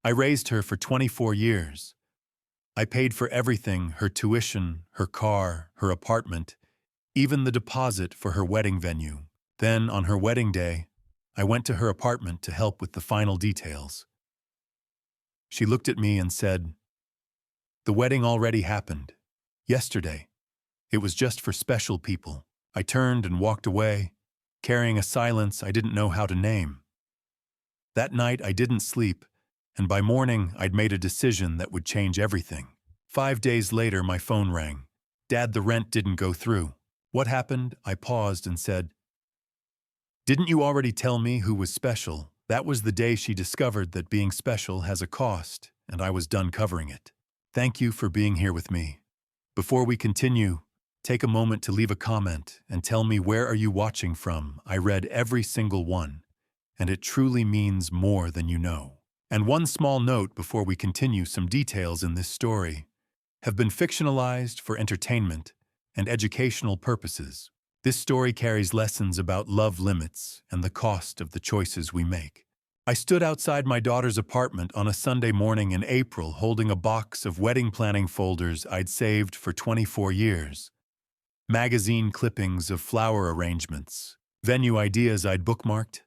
I raised her for 24 years. I paid for everything, her tuition, her car, her apartment, even the deposit for her wedding venue. Then, on her wedding day, I went to her apartment to help with the final details. She looked at me and said, "The wedding already happened. Yesterday. It was just for special people." I turned and walked away, carrying a silence I didn't know how to name. That night I didn't sleep, and by morning I'd made a decision that would change everything. 5 days later my phone rang. "Dad, the rent didn't go through." "What happened?" I paused and said, "Didn't you already tell me who was special?" That was the day she discovered that being special has a cost, and I was done covering it. Thank you for being here with me. Before we continue, take a moment to leave a comment and tell me where are you watching from. I read every single one, and it truly means more than you know. And one small note before we continue: some details in this story have been fictionalized for entertainment and educational purposes. This story carries lessons about love limits and the cost of the choices we make. I stood outside my daughter's apartment on a Sunday morning in April holding a box of wedding planning folders I'd saved for 24 years. Magazine clippings of flower arrangements, venue ideas I'd bookmarked,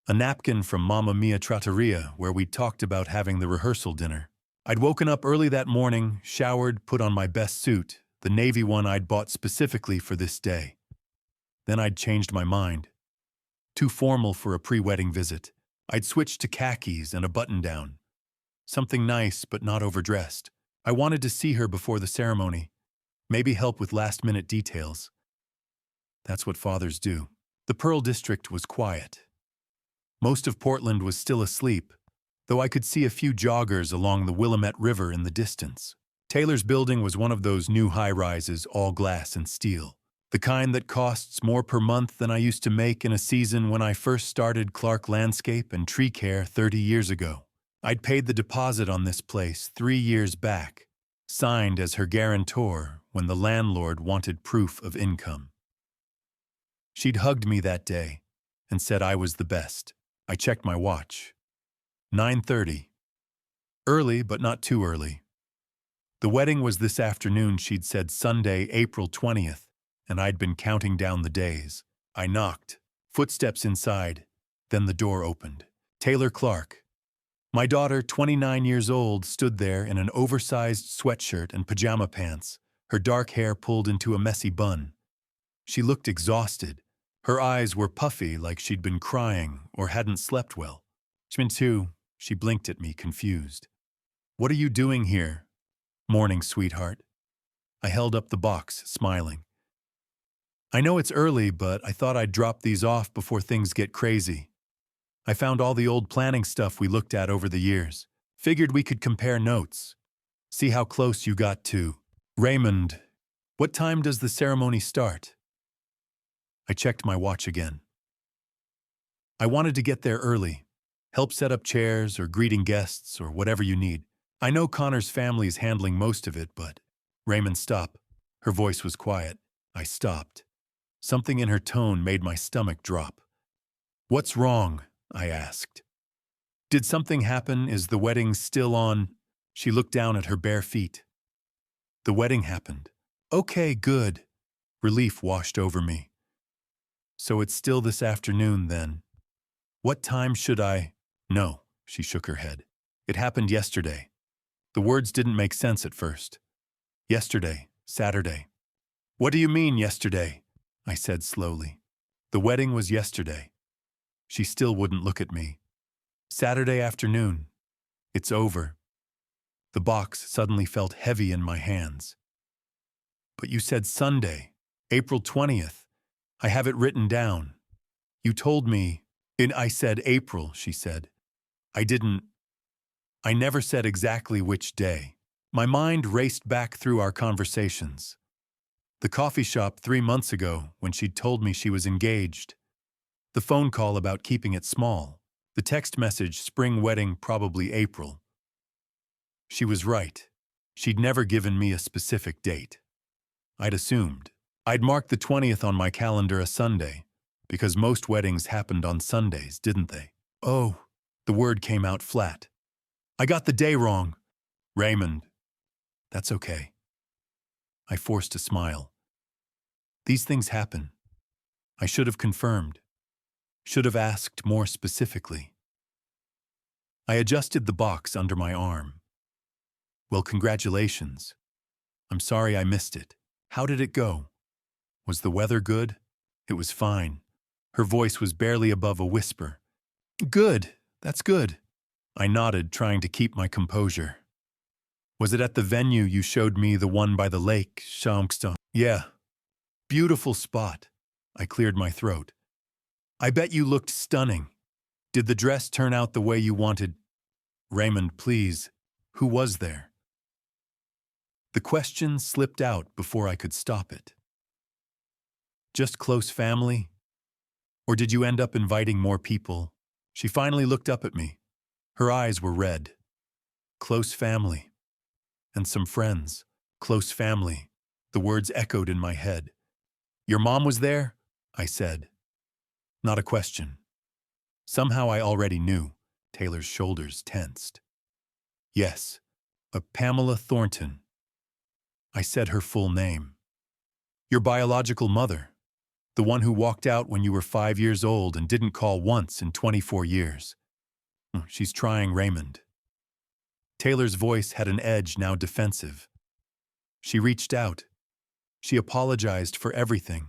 a napkin from Mamma Mia Trattoria where we'd talked about having the rehearsal dinner. I'd woken up early that morning, showered, put on my best suit, the navy one I'd bought specifically for this day. Then I'd changed my mind. Too formal for a pre-wedding visit. I'd switched to khakis and a button-down. Something nice but not overdressed. I wanted to see her before the ceremony, maybe help with last-minute details. That's what fathers do. The Pearl District was quiet. Most of Portland was still asleep, though I could see a few joggers along the Willamette River in the distance. Taylor's building was one of those new high-rises, all glass and steel. The kind that costs more per month than I used to make in a season when I first started Clark Landscape and Tree Care 30 years ago. I'd paid the deposit on this place 3 years back, signed as her guarantor when the landlord wanted proof of income. She'd hugged me that day and said I was the best. I checked my watch. 9:30. Early, but not too early. The wedding was this afternoon, she'd said, Sunday, April 20th. And I'd been counting down the days. I knocked. Footsteps inside. Then the door opened. Taylor Clark. My daughter, 29 years old, stood there in an oversized sweatshirt and pajama pants, her dark hair pulled into a messy bun. She looked exhausted. Her eyes were puffy, like she'd been crying or hadn't slept well. She blinked at me, confused. "What are you doing here?" "Morning, sweetheart." I held up the box, smiling. "I know it's early, but I thought I'd drop these off before things get crazy. I found all the old planning stuff we looked at over the years. Figured we could compare notes. See how close you got to. Raymond, what time does the ceremony start?" I checked my watch again. I wanted to get there early. Help set up chairs or greeting guests or whatever you need. I know Connor's family is handling most of it, but... Raymond, stop. Her voice was quiet. I stopped. Something in her tone made my stomach drop. "What's wrong?" I asked. "Did something happen? Is the wedding still on?" She looked down at her bare feet. "The wedding happened." "Okay, good." Relief washed over me. "So it's still this afternoon, then. What time should I—" "No," she shook her head. "It happened yesterday." The words didn't make sense at first. "Yesterday, Saturday." "What do you mean, yesterday?" I said slowly. "The wedding was yesterday." She still wouldn't look at me. "Saturday afternoon. It's over." The box suddenly felt heavy in my hands. "But you said Sunday, April 20th. I have it written down. You told me—" I said April, she said. I never said exactly which day." My mind raced back through our conversations. The coffee shop 3 months ago when she'd told me she was engaged. The phone call about keeping it small. The text message, spring wedding, probably April. She was right. She'd never given me a specific date. I'd assumed. I'd marked the 20th on my calendar a Sunday, because most weddings happened on Sundays, didn't they? "Oh," the word came out flat. I got the day wrong. Raymond. That's okay. I forced a smile. These things happen. I should have confirmed. Should have asked more specifically. I adjusted the box under my arm. Well, congratulations. I'm sorry I missed it. How did it go? Was the weather good? It was fine. Her voice was barely above a whisper. Good. That's good. I nodded, trying to keep my composure. Was it at the venue you showed me, the one by the lake, Shamkstone? Yeah. Beautiful spot. I cleared my throat. I bet you looked stunning. Did the dress turn out the way you wanted? Raymond, please. Who was there? The question slipped out before I could stop it. Just close family? Or did you end up inviting more people? She finally looked up at me. Her eyes were red. Close family. And some friends. Close family. The words echoed in my head. Your mom was there? I said. Not a question. Somehow I already knew. Taylor's shoulders tensed. Yes, a Pamela Thornton. I said her full name. Your biological mother. The one who walked out when you were 5 years old and didn't call once in 24 years. She's trying, Raymond. Taylor's voice had an edge, now defensive. She reached out. She apologized for everything.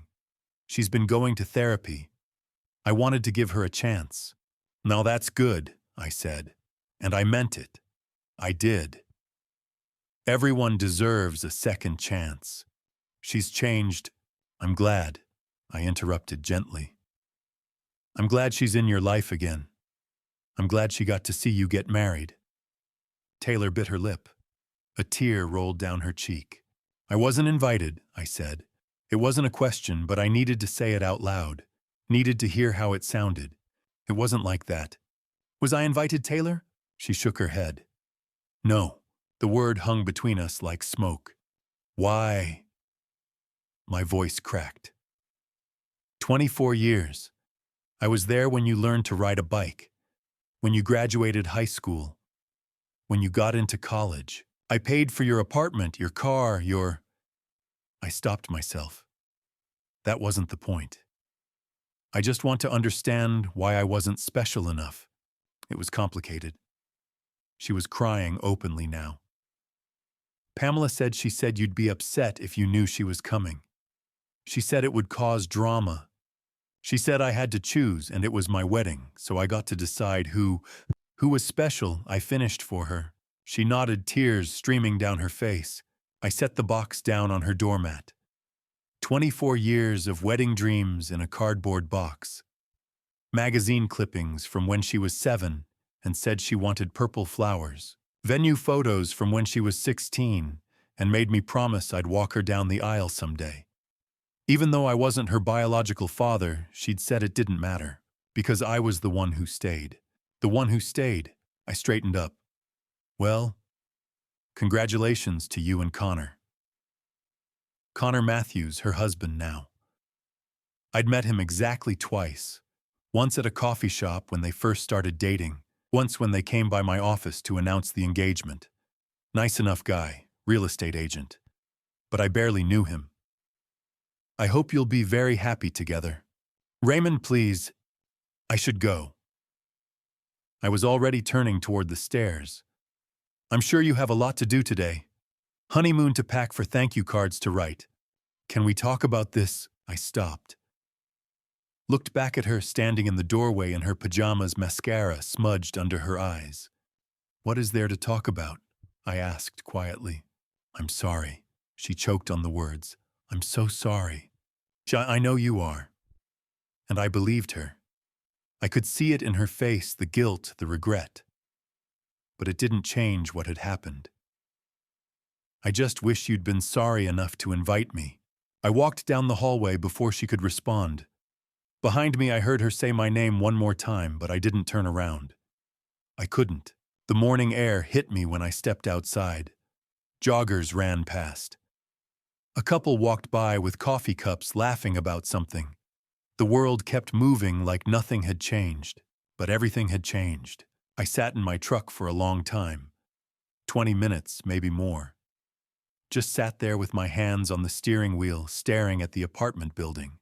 She's been going to therapy. I wanted to give her a chance. Now that's good, I said. And I meant it. I did. Everyone deserves a second chance. She's changed. I'm glad. I interrupted gently. I'm glad she's in your life again. I'm glad she got to see you get married. Taylor bit her lip. A tear rolled down her cheek. I wasn't invited, I said. It wasn't a question, but I needed to say it out loud. Needed to hear how it sounded. It wasn't like that. Was I invited, Taylor? She shook her head. No. The word hung between us like smoke. Why? My voice cracked. 24 years. I was there when you learned to ride a bike. When you graduated high school. When you got into college. I paid for your apartment, your car, your... I stopped myself. That wasn't the point. I just want to understand why I wasn't special enough. It was complicated. She was crying openly now. Pamela said she said you'd be upset if you knew she was coming. She said it would cause drama. She said I had to choose, and it was my wedding, so I got to decide who was special. I finished for her. She nodded, tears streaming down her face. I set the box down on her doormat. 24 years of wedding dreams in a cardboard box. Magazine clippings from when she was 7 and said she wanted purple flowers. Venue photos from when she was 16 and made me promise I'd walk her down the aisle someday. Even though I wasn't her biological father, she'd said it didn't matter, because I was the one who stayed. The one who stayed. I straightened up. Well, congratulations to you and Connor. Connor Matthews, her husband now. I'd met him exactly twice. Once at a coffee shop when they first started dating, once when they came by my office to announce the engagement. Nice enough guy, real estate agent. But I barely knew him. I hope you'll be very happy together. Raymond, please. I should go. I was already turning toward the stairs. I'm sure you have a lot to do today. Honeymoon to pack, for thank you cards to write. Can we talk about this? I stopped. Looked back at her standing in the doorway in her pajamas, mascara smudged under her eyes. What is there to talk about? I asked quietly. I'm sorry. She choked on the words. I'm so sorry. I know you are. And I believed her. I could see it in her face, the guilt, the regret. But it didn't change what had happened. I just wish you'd been sorry enough to invite me. I walked down the hallway before she could respond. Behind me, I heard her say my name one more time, but I didn't turn around. I couldn't. The morning air hit me when I stepped outside. Joggers ran past. A couple walked by with coffee cups laughing about something. The world kept moving like nothing had changed, but everything had changed. I sat in my truck for a long time, 20 minutes, maybe more. Just sat there with my hands on the steering wheel, staring at the apartment building.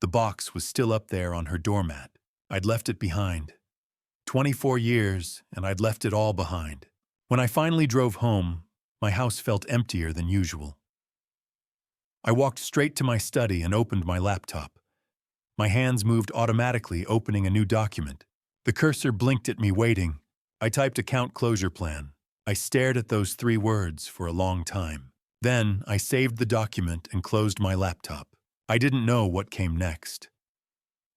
The box was still up there on her doormat. I'd left it behind. 24 years, and I'd left it all behind. When I finally drove home, my house felt emptier than usual. I walked straight to my study and opened my laptop. My hands moved automatically, opening a new document. The cursor blinked at me, waiting. I typed account closure plan. I stared at those 3 words for a long time. Then I saved the document and closed my laptop. I didn't know what came next.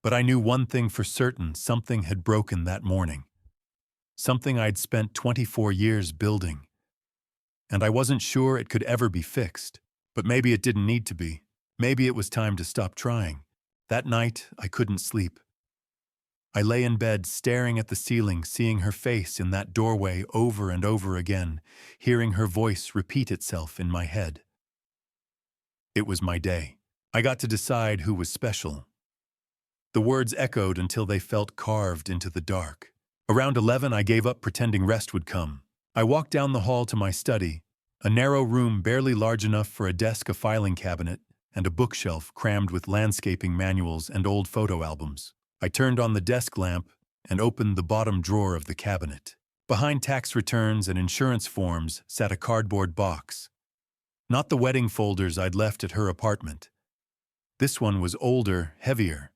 But I knew one thing for certain: something had broken that morning. Something I'd spent 24 years building. And I wasn't sure it could ever be fixed. But maybe it didn't need to be. Maybe it was time to stop trying. That night, I couldn't sleep. I lay in bed, staring at the ceiling, seeing her face in that doorway over and over again, hearing her voice repeat itself in my head. It was my day. I got to decide who was special. The words echoed until they felt carved into the dark. Around 11, I gave up pretending rest would come. I walked down the hall to my study, a narrow room barely large enough for a desk, a filing cabinet, and a bookshelf crammed with landscaping manuals and old photo albums. I turned on the desk lamp and opened the bottom drawer of the cabinet. Behind tax returns and insurance forms sat a cardboard box. Not the wedding folders I'd left at her apartment. This one was older, heavier.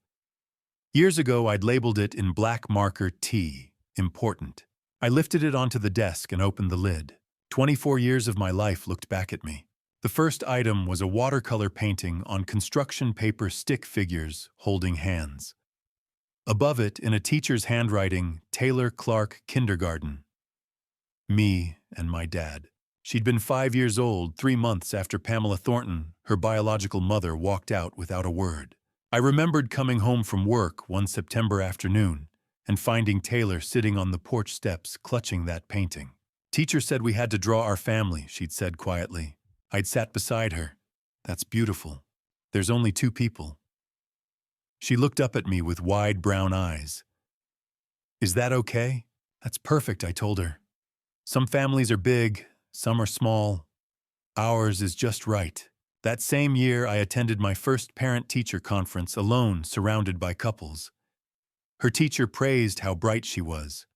Years ago, I'd labeled it in black marker T, important. I lifted it onto the desk and opened the lid. 24 years of my life looked back at me. The first item was a watercolor painting on construction paper stick figures holding hands. Above it, in a teacher's handwriting, Taylor Clark Kindergarten. Me and my dad. She'd been 5 years old 3 months after Pamela Thornton, her biological mother, walked out without a word. I remembered coming home from work one September afternoon and finding Taylor sitting on the porch steps clutching that painting. Teacher said we had to draw our family, she'd said quietly. I'd sat beside her. That's beautiful. There's only 2 people. She looked up at me with wide brown eyes. Is that okay? That's perfect, I told her. Some families are big, some are small. Ours is just right. That same year, I attended my first parent-teacher conference alone, surrounded by couples. Her teacher praised how bright she was.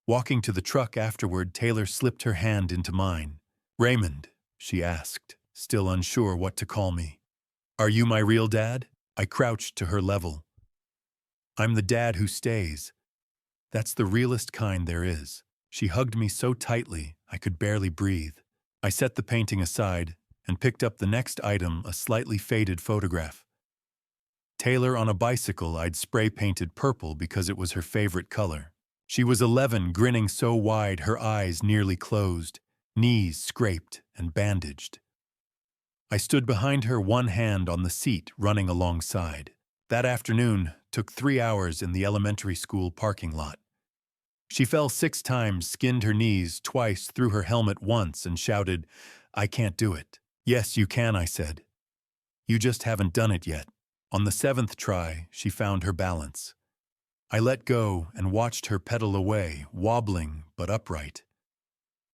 Walking to the truck afterward, Taylor slipped her hand into mine. Raymond, she asked, still unsure what to call me. Are you my real dad? I crouched to her level. I'm the dad who stays. That's the realest kind there is. She hugged me so tightly I could barely breathe. I set the painting aside and picked up the next item, a slightly faded photograph. Taylor on a bicycle I'd spray-painted purple because it was her favorite color. She was 11, grinning so wide her eyes nearly closed, knees scraped and bandaged. I stood behind her, one hand on the seat, running alongside. That afternoon took 3 hours in the elementary school parking lot. She fell 6 times, skinned her knees twice, threw her helmet once, and shouted, I can't do it. Yes, you can, I said. You just haven't done it yet. On the 7th try, she found her balance. I let go and watched her pedal away, wobbling but upright.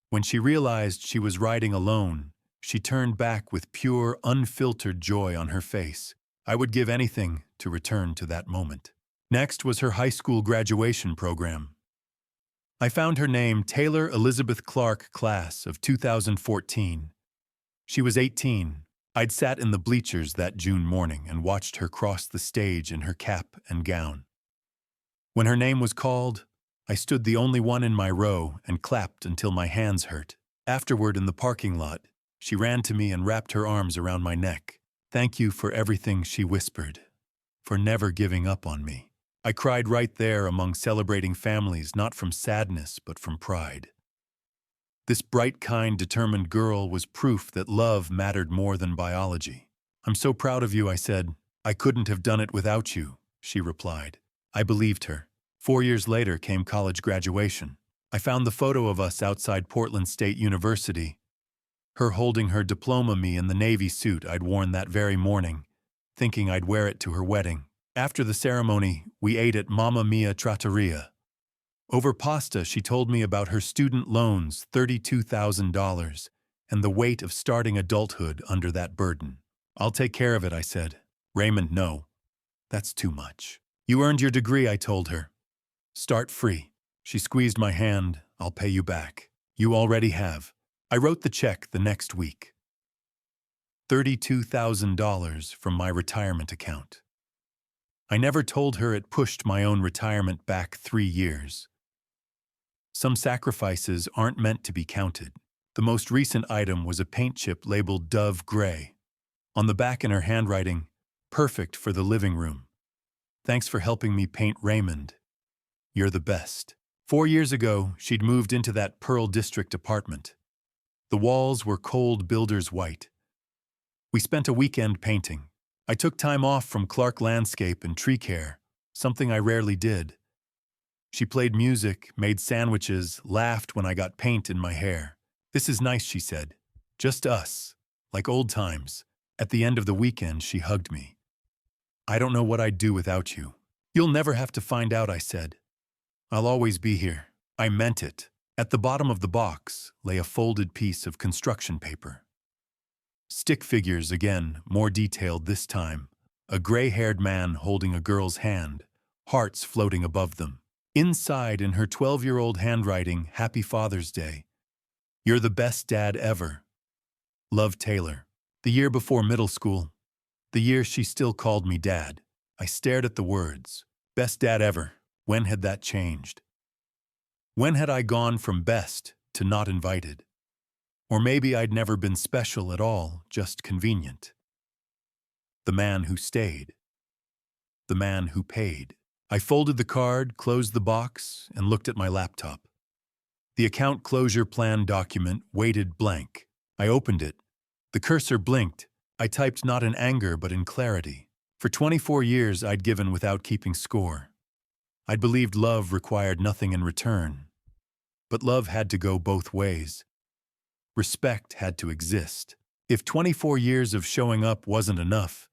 When she realized she was riding alone, she turned back with pure, unfiltered joy on her face. I would give anything to return to that moment. Next was her high school graduation program. I found her name, Taylor Elizabeth Clark, class of 2014. She was 18. I'd sat in the bleachers that June morning and watched her cross the stage in her cap and gown. When her name was called, I stood the only one in my row and clapped until my hands hurt. Afterward, in the parking lot, she ran to me and wrapped her arms around my neck. Thank you for everything, she whispered, for never giving up on me. I cried right there among celebrating families, not from sadness, but from pride. This bright, kind, determined girl was proof that love mattered more than biology. I'm so proud of you, I said. I couldn't have done it without you, she replied. I believed her. 4 years later came college graduation. I found the photo of us outside Portland State University, her holding her diploma, me in the navy suit I'd worn that very morning, thinking I'd wear it to her wedding. After the ceremony, we ate at Mamma Mia Trattoria, Over pasta, she told me about her student loans, $32,000, and the weight of starting adulthood under that burden. I'll take care of it, I said. Raymond, no. That's too much. You earned your degree, I told her. Start free. She squeezed my hand. I'll pay you back. You already have. I wrote the check the next week. $32,000 from my retirement account. I never told her it pushed my own retirement back 3 years. Some sacrifices aren't meant to be counted. The most recent item was a paint chip labeled Dove Gray. On the back in her handwriting, perfect for the living room. Thanks for helping me paint Raymond. You're the best. 4 years ago, she'd moved into that Pearl District apartment. The walls were cold builder's white. We spent a weekend painting. I took time off from Clark Landscape and Tree Care, something I rarely did. She played music, made sandwiches, laughed when I got paint in my hair. This is nice, she said. Just us, like old times. At the end of the weekend, she hugged me. I don't know what I'd do without you. You'll never have to find out, I said. I'll always be here. I meant it. At the bottom of the box lay a folded piece of construction paper. Stick figures again, more detailed this time. A gray-haired man holding a girl's hand, hearts floating above them. Inside, in her 12-year-old handwriting, Happy Father's Day. You're the best dad ever. Love, Taylor. The year before middle school. The year she still called me Dad. I stared at the words. Best dad ever. When had that changed? When had I gone from best to not invited? Or maybe I'd never been special at all, just convenient. The man who stayed. The man who paid. I folded the card, closed the box, and looked at my laptop. The account closure plan document waited blank. I opened it. The cursor blinked. I typed not in anger but in clarity. For 24 years I'd given without keeping score. I'd believed love required nothing in return. But love had to go both ways. Respect had to exist. If 24 years of showing up wasn't enough,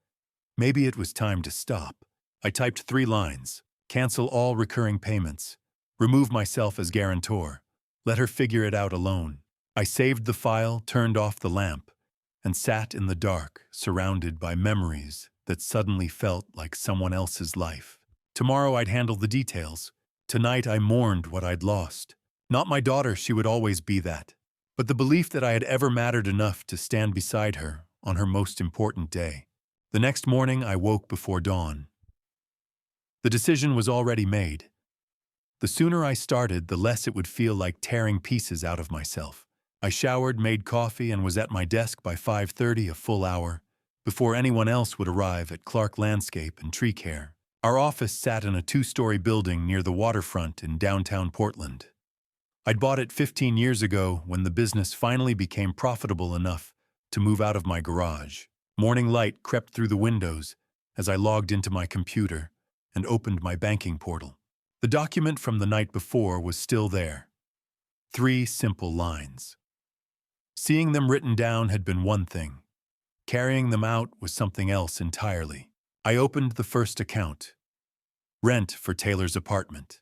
maybe it was time to stop. I typed 3 lines. Cancel all recurring payments. Remove myself as guarantor. Let her figure it out alone. I saved the file, turned off the lamp, and sat in the dark, surrounded by memories that suddenly felt like someone else's life. Tomorrow I'd handle the details. Tonight I mourned what I'd lost. Not my daughter, she would always be that. But the belief that I had ever mattered enough to stand beside her on her most important day. The next morning I woke before dawn. The decision was already made. The sooner I started, the less it would feel like tearing pieces out of myself. I showered, made coffee, and was at my desk by 5:30, a full hour, before anyone else would arrive at Clark Landscape and Tree Care. Our office sat in a 2-story building near the waterfront in downtown Portland. I'd bought it 15 years ago when the business finally became profitable enough to move out of my garage. Morning light crept through the windows as I logged into my computer and opened my banking portal. The document from the night before was still there. 3 simple lines. Seeing them written down had been one thing. Carrying them out was something else entirely. I opened the first account. Rent for Taylor's apartment.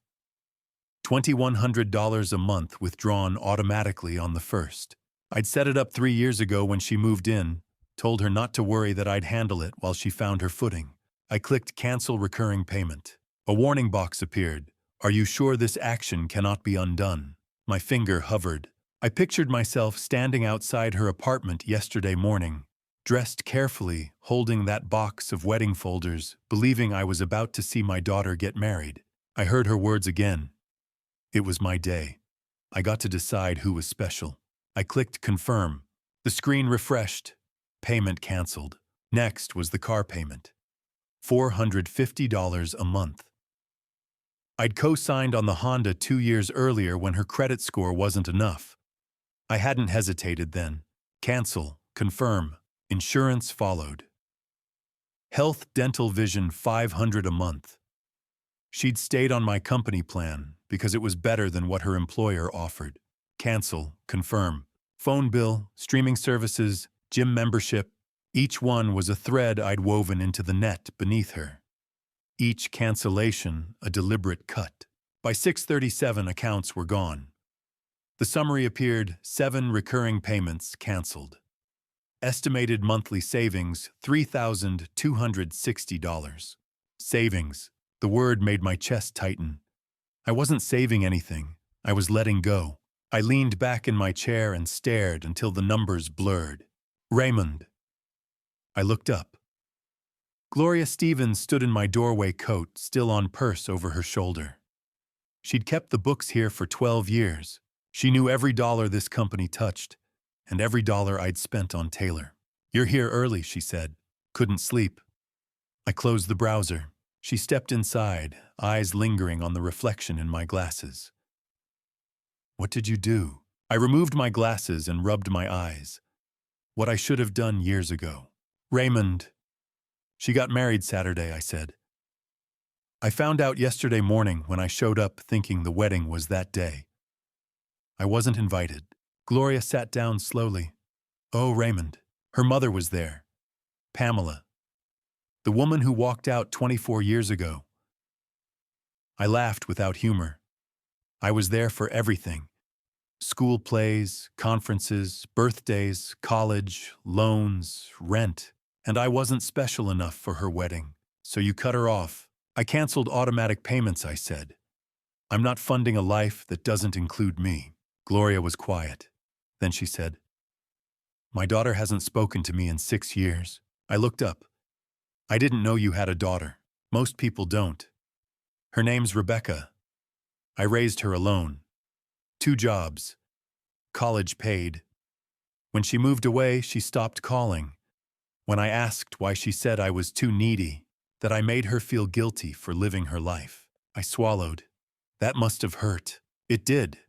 $2,100 a month withdrawn automatically on the 1st. I'd set it up 3 years ago when she moved in, told her not to worry that I'd handle it while she found her footing. I clicked Cancel Recurring Payment. A warning box appeared. Are you sure this action cannot be undone? My finger hovered. I pictured myself standing outside her apartment yesterday morning, dressed carefully, holding that box of wedding folders, believing I was about to see my daughter get married. I heard her words again. It was my day. I got to decide who was special. I clicked Confirm. The screen refreshed. Payment canceled. Next was the car payment. $450 a month. I'd co-signed on the Honda 2 years earlier when her credit score wasn't enough. I hadn't hesitated then. Cancel, confirm, insurance followed. Health, dental, vision, $500 a month. She'd stayed on my company plan because it was better than what her employer offered. Cancel, confirm. Phone bill, streaming services, gym membership. Each one was a thread I'd woven into the net beneath her. Each cancellation a deliberate cut. By 6:37, accounts were gone. The summary appeared: 7 recurring payments canceled. Estimated monthly savings, $3,260. Savings. The word made my chest tighten. I wasn't saving anything. I was letting go. I leaned back in my chair and stared until the numbers blurred. Raymond. I looked up. Gloria Stevens stood in my doorway, coat still on, purse over her shoulder. She'd kept the books here for 12 years. She knew every dollar this company touched, and every dollar I'd spent on Taylor. "You're here early," she said. "Couldn't sleep." I closed the browser. She stepped inside, eyes lingering on the reflection in my glasses. "What did you do?" I removed my glasses and rubbed my eyes. What I should have done years ago. "Raymond." "She got married Saturday," I said. "I found out yesterday morning when I showed up thinking the wedding was that day. I wasn't invited." Gloria sat down slowly. "Oh, Raymond." Her mother was there. Pamela. The woman who walked out 24 years ago. I laughed without humor. I was there for everything. School plays, conferences, birthdays, college, loans, rent. And I wasn't special enough for her wedding. "So you cut her off." "I canceled automatic payments," I said. "I'm not funding a life that doesn't include me." Gloria was quiet. Then she said, "My daughter hasn't spoken to me in 6 years." I looked up. "I didn't know you had a daughter. Most people don't." "Her name's Rebecca. I raised her alone. 2 jobs. College paid. When she moved away, she stopped calling. When I asked why, she said I was too needy, that I made her feel guilty for living her life." I swallowed. That must have hurt. It did.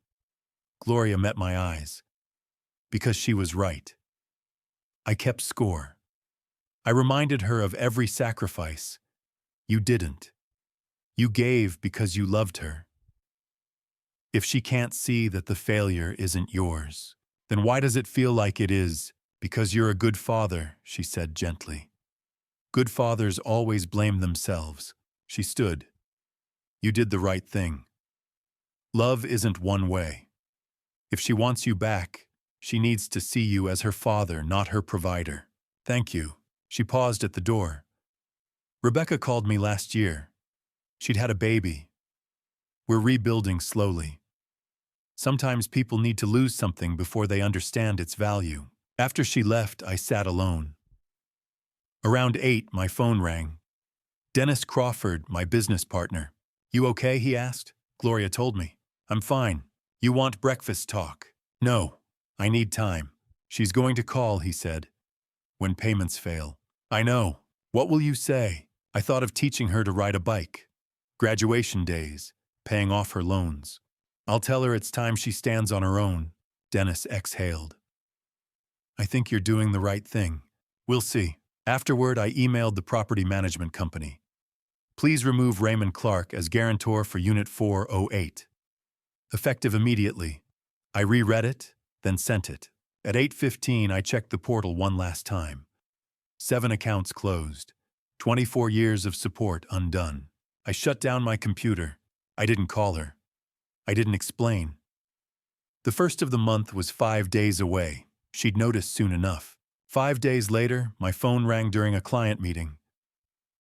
Gloria met my eyes. Because she was right. I kept score. I reminded her of every sacrifice. You didn't. You gave because you loved her. If she can't see that the failure isn't yours, then why does it feel like it is? "Because you're a good father," she said gently. "Good fathers always blame themselves." She stood. "You did the right thing. Love isn't one way. If she wants you back, she needs to see you as her father, not her provider." "Thank you." She paused at the door. "Rebecca called me last year. She'd had a baby. We're rebuilding slowly. Sometimes people need to lose something before they understand its value." After she left, I sat alone. Around 8, my phone rang. Dennis Crawford, my business partner. "You okay?" he asked. Gloria told me. "I'm fine. You want breakfast talk?" "No. I need time." "She's going to call," he said. "When payments fail." "I know. What will you say?" I thought of teaching her to ride a bike. Graduation days. Paying off her loans. "I'll tell her it's time she stands on her own." Dennis exhaled. "I think you're doing the right thing. We'll see." Afterward, I emailed the property management company. "Please remove Raymond Clark as guarantor for Unit 408. Effective immediately." I reread it, then sent it. At 8:15, I checked the portal one last time. 7 accounts closed. 24 years of support undone. I shut down my computer. I didn't call her. I didn't explain. The first of the month was 5 days away. She'd notice soon enough. 5 days later, my phone rang during a client meeting.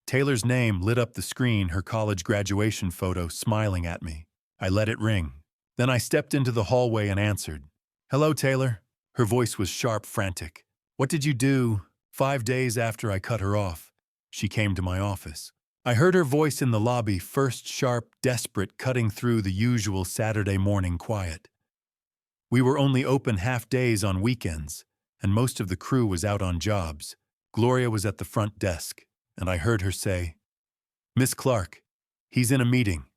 Taylor's name lit up the screen, her college graduation photo smiling at me. I let it ring. Then I stepped into the hallway and answered. "Hello, Taylor." Her voice was sharp, frantic. "What did you do?" 5 days after I cut her off, she came to my office. I heard her voice in the lobby, first sharp, desperate, cutting through the usual Saturday morning quiet. We were only open half days on weekends, and most of the crew was out on jobs. Gloria was at the front desk, and I heard her say, "Miss Clark, he's in a meeting.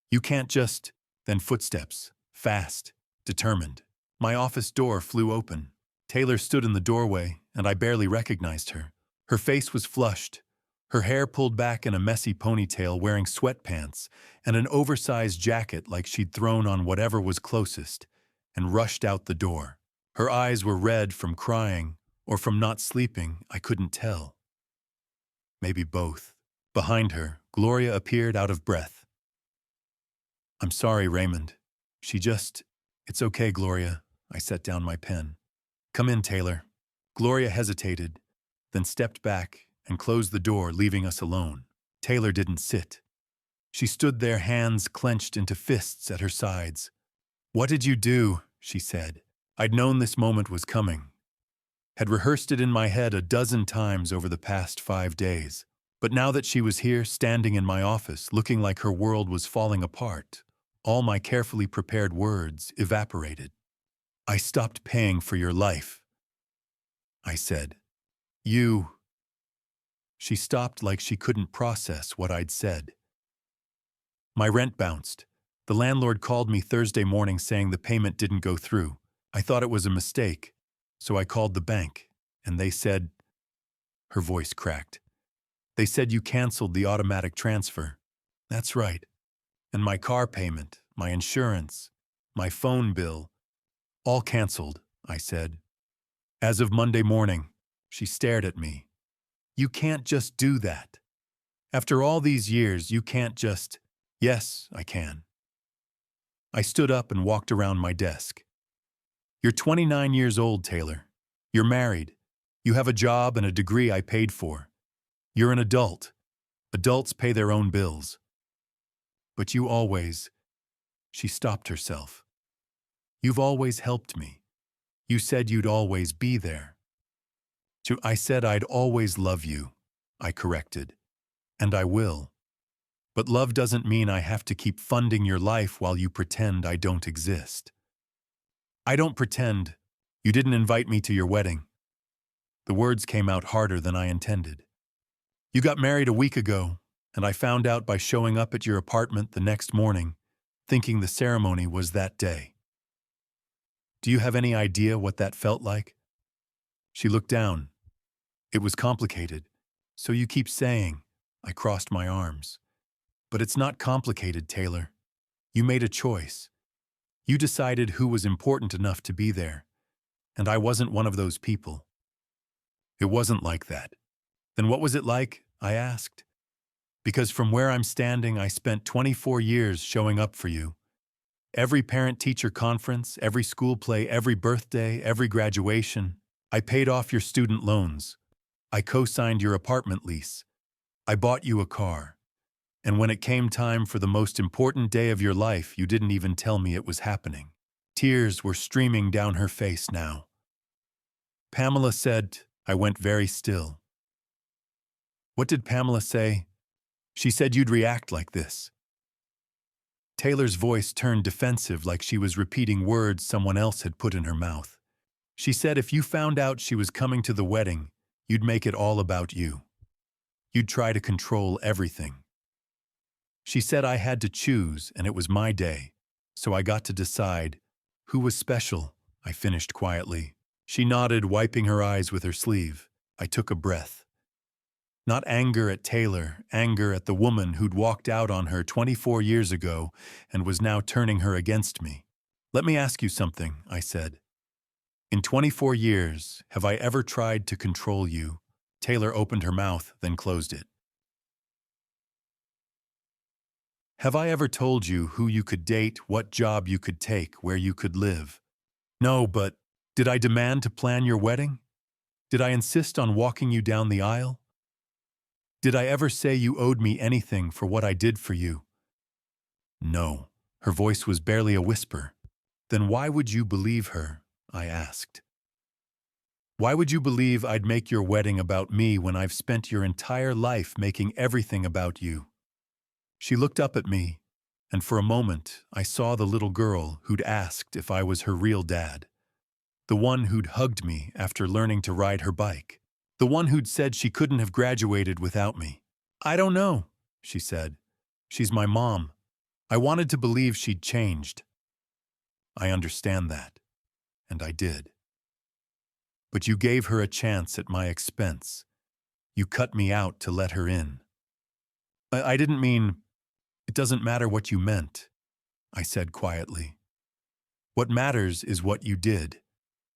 You can't just..." Then footsteps, fast, determined. My office door flew open. Taylor stood in the doorway, and I barely recognized her. Her face was flushed, her hair pulled back in a messy ponytail, wearing sweatpants and an oversized jacket like she'd thrown on whatever was closest, and rushed out the door. Her eyes were red from crying or from not sleeping, I couldn't tell. Maybe both. Behind her, Gloria appeared out of breath. I'm sorry, Raymond. It's okay, Gloria. I set down my pen. Come in, Taylor. Gloria hesitated, then stepped back and closed the door, leaving us alone. Taylor didn't sit. She stood there, hands clenched into fists at her sides. What did you do? She said. I'd known this moment was coming. Had rehearsed it in my head a dozen times over the past 5 days. But now that she was here, standing in my office, looking like her world was falling apart, all my carefully prepared words evaporated. I stopped paying for your life, I said. You. She stopped like she couldn't process what I'd said. My rent bounced. The landlord called me Thursday morning saying the payment didn't go through. I thought it was a mistake, so I called the bank, and they said... Her voice cracked. They said you canceled the automatic transfer. That's right. And my car payment, my insurance, my phone bill, all canceled, I said. As of Monday morning, she stared at me. You can't just do that. After all these years, you can't just... Yes, I can. I stood up and walked around my desk. You're 29 years old, Taylor. You're married. You have a job and a degree I paid for. You're an adult. Adults pay their own bills. But you always... She stopped herself. You've always helped me. You said you'd always be there. I said I'd always love you, I corrected. And I will. But love doesn't mean I have to keep funding your life while you pretend I don't exist. I don't pretend. You didn't invite me to your wedding. The words came out harder than I intended. You got married a week ago, and I found out by showing up at your apartment the next morning, thinking the ceremony was that day. Do you have any idea what that felt like? She looked down. It was complicated, so you keep saying. I crossed my arms. But it's not complicated, Taylor. You made a choice. You decided who was important enough to be there, and I wasn't one of those people. It wasn't like that. Then what was it like? I asked. Because from where I'm standing, I spent 24 years showing up for you. Every parent-teacher conference, every school play, every birthday, every graduation. I paid off your student loans. I co-signed your apartment lease. I bought you a car. And when it came time for the most important day of your life, you didn't even tell me it was happening. Tears were streaming down her face now. Pamela said, I went very still. What did Pamela say? She said you'd react like this. Taylor's voice turned defensive like she was repeating words someone else had put in her mouth. She said if you found out she was coming to the wedding, you'd make it all about you. You'd try to control everything. She said I had to choose, and it was my day, so I got to decide. Who was special? I finished quietly. She nodded, wiping her eyes with her sleeve. I took a breath. Not anger at Taylor, anger at the woman who'd walked out on her 24 years ago and was now turning her against me. Let me ask you something, I said. In 24 years, have I ever tried to control you? Taylor opened her mouth, then closed it. Have I ever told you who you could date, what job you could take, where you could live? No, but did I demand to plan your wedding? Did I insist on walking you down the aisle? Did I ever say you owed me anything for what I did for you? No. Her voice was barely a whisper. Then why would you believe her? I asked. Why would you believe I'd make your wedding about me when I've spent your entire life making everything about you? She looked up at me, and for a moment I saw the little girl who'd asked if I was her real dad. The one who'd hugged me after learning to ride her bike. The one who'd said she couldn't have graduated without me. I don't know, she said. She's my mom. I wanted to believe she'd changed. I understand that, and I did. But you gave her a chance at my expense. You cut me out to let her in. I didn't mean... It doesn't matter what you meant, I said quietly. What matters is what you did,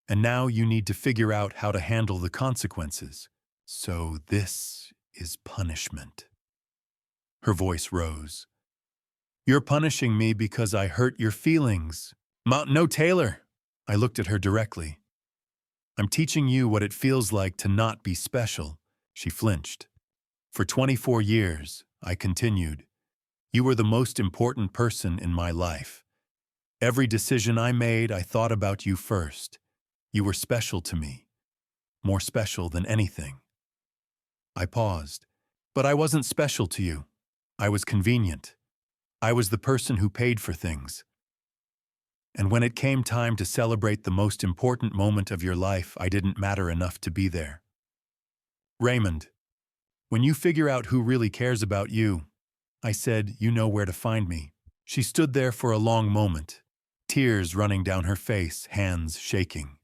and now you need to figure out how to handle the consequences. So this is punishment. Her voice rose. You're punishing me because I hurt your feelings. No, Taylor. I looked at her directly. I'm teaching you what it feels like to not be special. She flinched. For 24 years, I continued, you were the most important person in my life. Every decision I made, I thought about you first. You were special to me. More special than anything. I paused. But I wasn't special to you. I was convenient. I was the person who paid for things. And when it came time to celebrate the most important moment of your life, I didn't matter enough to be there. Raymond, when you figure out who really cares about you, I said, you know where to find me. She stood there for a long moment, tears running down her face, hands shaking.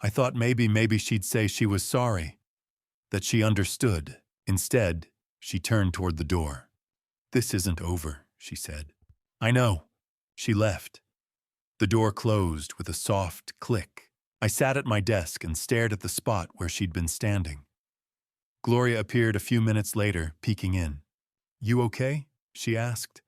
I thought maybe she'd say she was sorry, that she understood. Instead, she turned toward the door. This isn't over, she said. I know. She left. The door closed with a soft click. I sat at my desk and stared at the spot where she'd been standing. Gloria appeared a few minutes later, peeking in. You okay? She asked.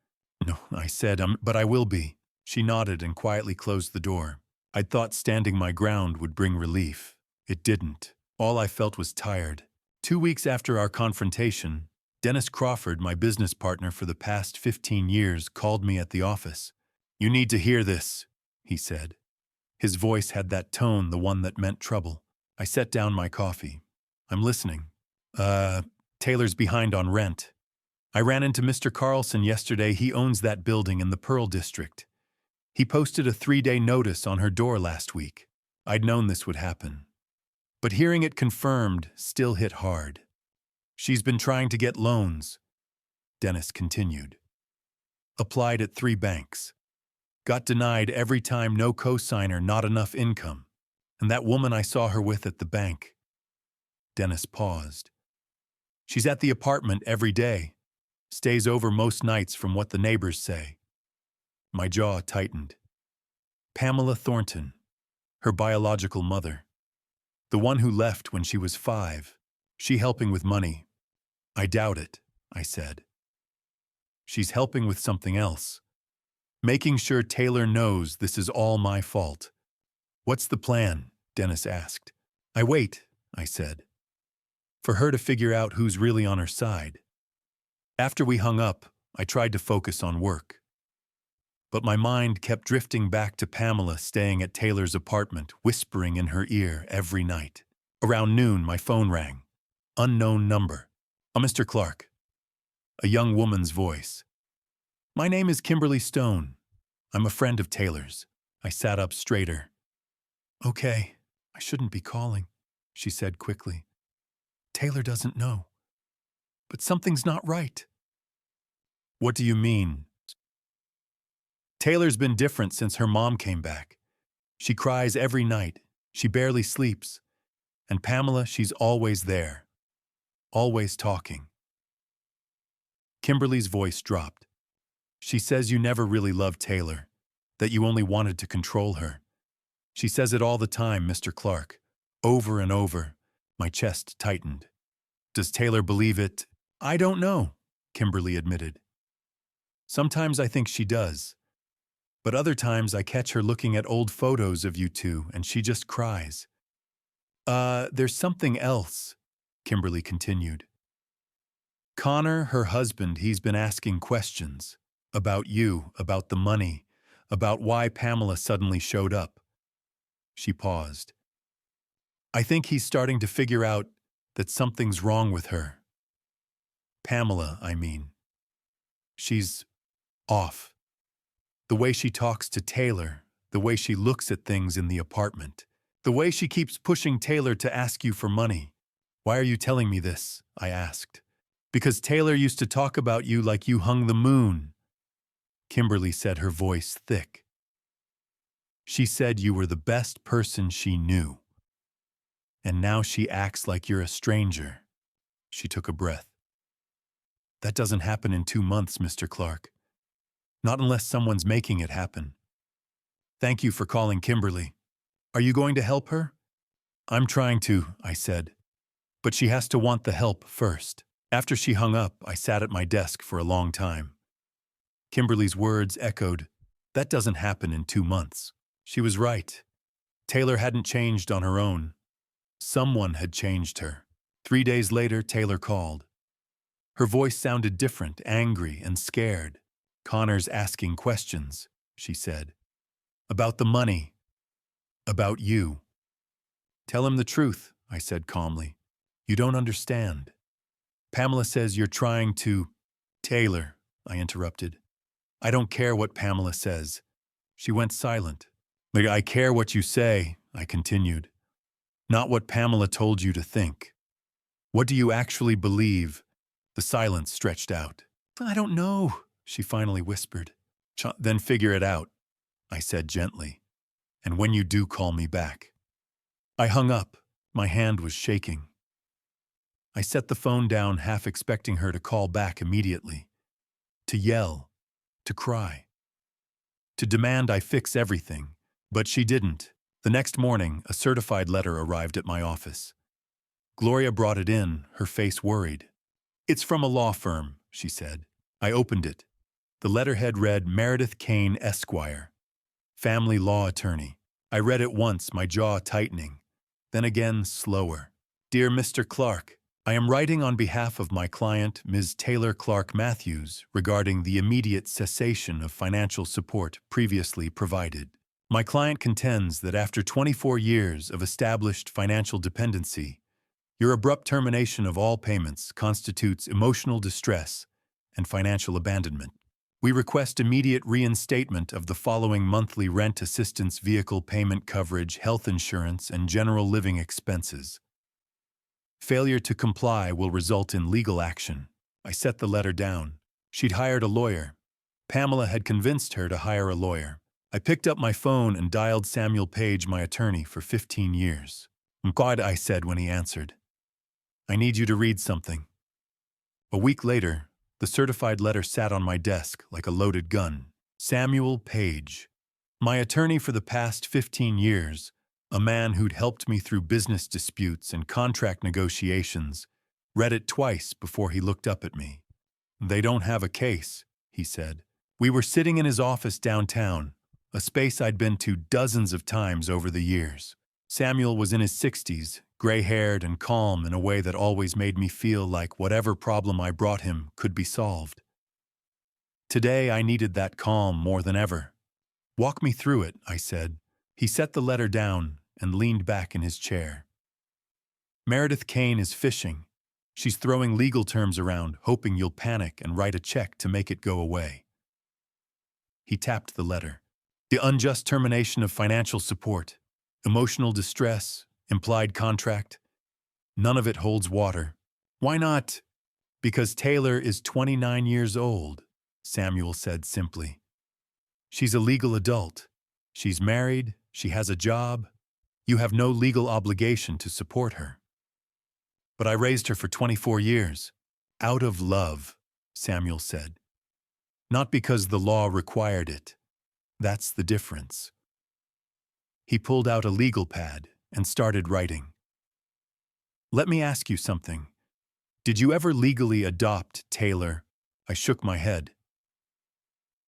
No, I said, but I will be. She nodded and quietly closed the door. I'd thought standing my ground would bring relief. It didn't. All I felt was tired. 2 weeks after our confrontation, Dennis Crawford, my business partner for the past 15 years, called me at the office. You need to hear this, he said. His voice had that tone, the one that meant trouble. I set down my coffee. I'm listening. Taylor's behind on rent. I ran into Mr. Carlson yesterday. He owns that building in the Pearl District. He posted a 3-day notice on her door last week. I'd known this would happen. But hearing it confirmed still hit hard. She's been trying to get loans, Dennis continued. Applied at 3 banks. Got denied every time, no cosigner, not enough income. And that woman I saw her with at the bank. Dennis paused. She's at the apartment every day. Stays over most nights from what the neighbors say. My jaw tightened. Pamela Thornton, her biological mother. The one who left when she was 5. She helping with money. I doubt it, I said. She's helping with something else. Making sure Taylor knows this is all my fault. What's the plan? Dennis asked. I wait, I said. For her to figure out who's really on her side. After we hung up, I tried to focus on work. But my mind kept drifting back to Pamela staying at Taylor's apartment, whispering in her ear every night. Around noon, my phone rang. Unknown number. Mr. Clark. A young woman's voice. My name is Kimberly Stone. I'm a friend of Taylor's. I sat up straighter. Okay, I shouldn't be calling, she said quickly. Taylor doesn't know. But something's not right. What do you mean? Taylor's been different since her mom came back. She cries every night. She barely sleeps. And Pamela, she's always there. Always talking. Kimberly's voice dropped. She says you never really loved Taylor, that you only wanted to control her. She says it all the time, Mr. Clark. Over and over. My chest tightened. Does Taylor believe it? I don't know, Kimberly admitted. Sometimes I think she does. But other times I catch her looking at old photos of you two and she just cries. There's something else, Kimberly continued. Connor, her husband, he's been asking questions. About you, about the money, about why Pamela suddenly showed up. She paused. I think he's starting to figure out that something's wrong with her. Pamela, I mean. She's off. The way she talks to Taylor, the way she looks at things in the apartment, the way she keeps pushing Taylor to ask you for money. Why are you telling me this? I asked. Because Taylor used to talk about you like you hung the moon. Kimberly said, her voice thick. She said you were the best person she knew. And now she acts like you're a stranger. She took a breath. That doesn't happen in 2 months, Mr. Clark. Not unless someone's making it happen. Thank you for calling Kimberly. Are you going to help her? I'm trying to, I said. But she has to want the help first. After she hung up, I sat at my desk for a long time. Kimberly's words echoed, "That doesn't happen in 2 months." She was right. Taylor hadn't changed on her own. Someone had changed her. 3 days later, Taylor called. Her voice sounded different, angry and scared. "Connor's asking questions," she said. "About the money. About you." "Tell him the truth," I said calmly. "You don't understand. Pamela says you're trying to—" "Taylor," I interrupted. "I don't care what Pamela says." She went silent. "I care what you say," I continued. "Not what Pamela told you to think. What do you actually believe?" The silence stretched out. "I don't know," she finally whispered. "Then figure it out," I said gently. "And when you do, call me back." I hung up. My hand was shaking. I set the phone down, half expecting her to call back immediately. To yell. To cry. To demand I fix everything. But she didn't. The next morning, a certified letter arrived at my office. Gloria brought it in, her face worried. "It's from a law firm," she said. I opened it. The letterhead read Meredith Kane, Esquire, family law attorney. I read it once, my jaw tightening. Then again, slower. "Dear Mr. Clark, I am writing on behalf of my client, Ms. Taylor Clark Matthews, regarding the immediate cessation of financial support previously provided. My client contends that after 24 years of established financial dependency, your abrupt termination of all payments constitutes emotional distress and financial abandonment. We request immediate reinstatement of the following monthly rent assistance, vehicle payment coverage, health insurance, and general living expenses. Failure to comply will result in legal action." I set the letter down. She'd hired a lawyer. Pamela had convinced her to hire a lawyer. I picked up my phone and dialed Samuel Page, my attorney for 15 years. "God," I said when he answered. "I need you to read something." A week later, the certified letter sat on my desk like a loaded gun. Samuel Page, my attorney for the past 15 years, a man who'd helped me through business disputes and contract negotiations, read it twice before he looked up at me. "They don't have a case," he said. We were sitting in his office downtown, a space I'd been to dozens of times over the years. Samuel was in his 60s, gray-haired and calm in a way that always made me feel like whatever problem I brought him could be solved. Today I needed that calm more than ever. "Walk me through it," I said. He set the letter down and leaned back in his chair. "Meredith Kane is fishing. She's throwing legal terms around, hoping you'll panic and write a check to make it go away." He tapped the letter. "The unjust termination of financial support, emotional distress, implied contract. None of it holds water." "Why not?" "Because Taylor is 29 years old," Samuel said simply. "She's a legal adult. She's married. She has a job. You have no legal obligation to support her." "But I raised her for 24 years. Out of love," Samuel said. "Not because the law required it. That's the difference." He pulled out a legal pad and started writing. "Let me ask you something. Did you ever legally adopt Taylor?" I shook my head.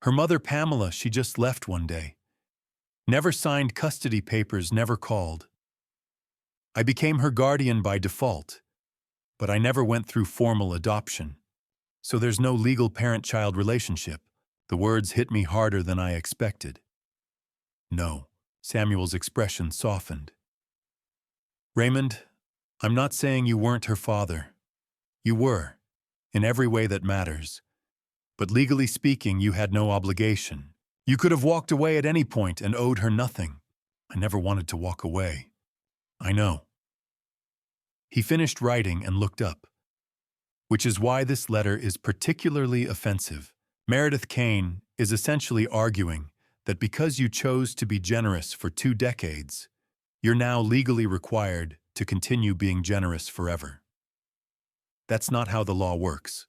"Her mother, Pamela, she just left one day. Never signed custody papers, never called. I became her guardian by default, but I never went through formal adoption. So there's no legal parent-child relationship." The words hit me harder than I expected. "No." Samuel's expression softened. "Raymond, I'm not saying you weren't her father. You were, in every way that matters. But legally speaking, you had no obligation. You could have walked away at any point and owed her nothing. I never wanted to walk away. I know." He finished writing and looked up. "Which is why this letter is particularly offensive. Meredith Kane is essentially arguing that because you chose to be generous for 2 decades, you're now legally required to continue being generous forever. That's not how the law works."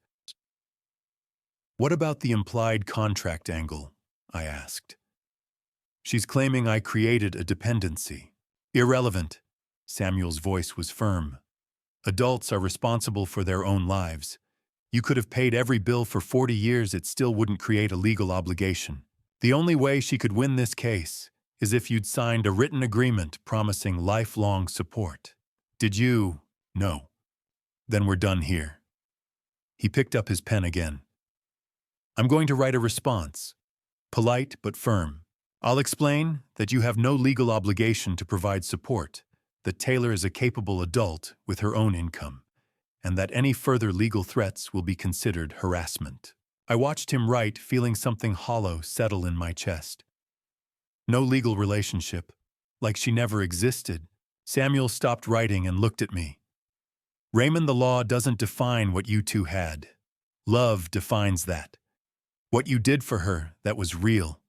"What about the implied contract angle?" I asked. "She's claiming I created a dependency." "Irrelevant." Samuel's voice was firm. "Adults are responsible for their own lives. You could have paid every bill for 40 years, it still wouldn't create a legal obligation. The only way she could win this case is if you'd signed a written agreement promising lifelong support. Did you? No. Then we're done here. He picked up his pen again. I'm going to write a response. Polite but firm. I'll explain that you have no legal obligation to provide support, that Taylor is a capable adult with her own income, and that any further legal threats will be considered harassment. I watched him write, feeling something hollow settle in my chest. No legal relationship, like she never existed. Samuel stopped writing and looked at me. Raymond, the law doesn't define what you two had. Love defines that. What you did for her, that was real.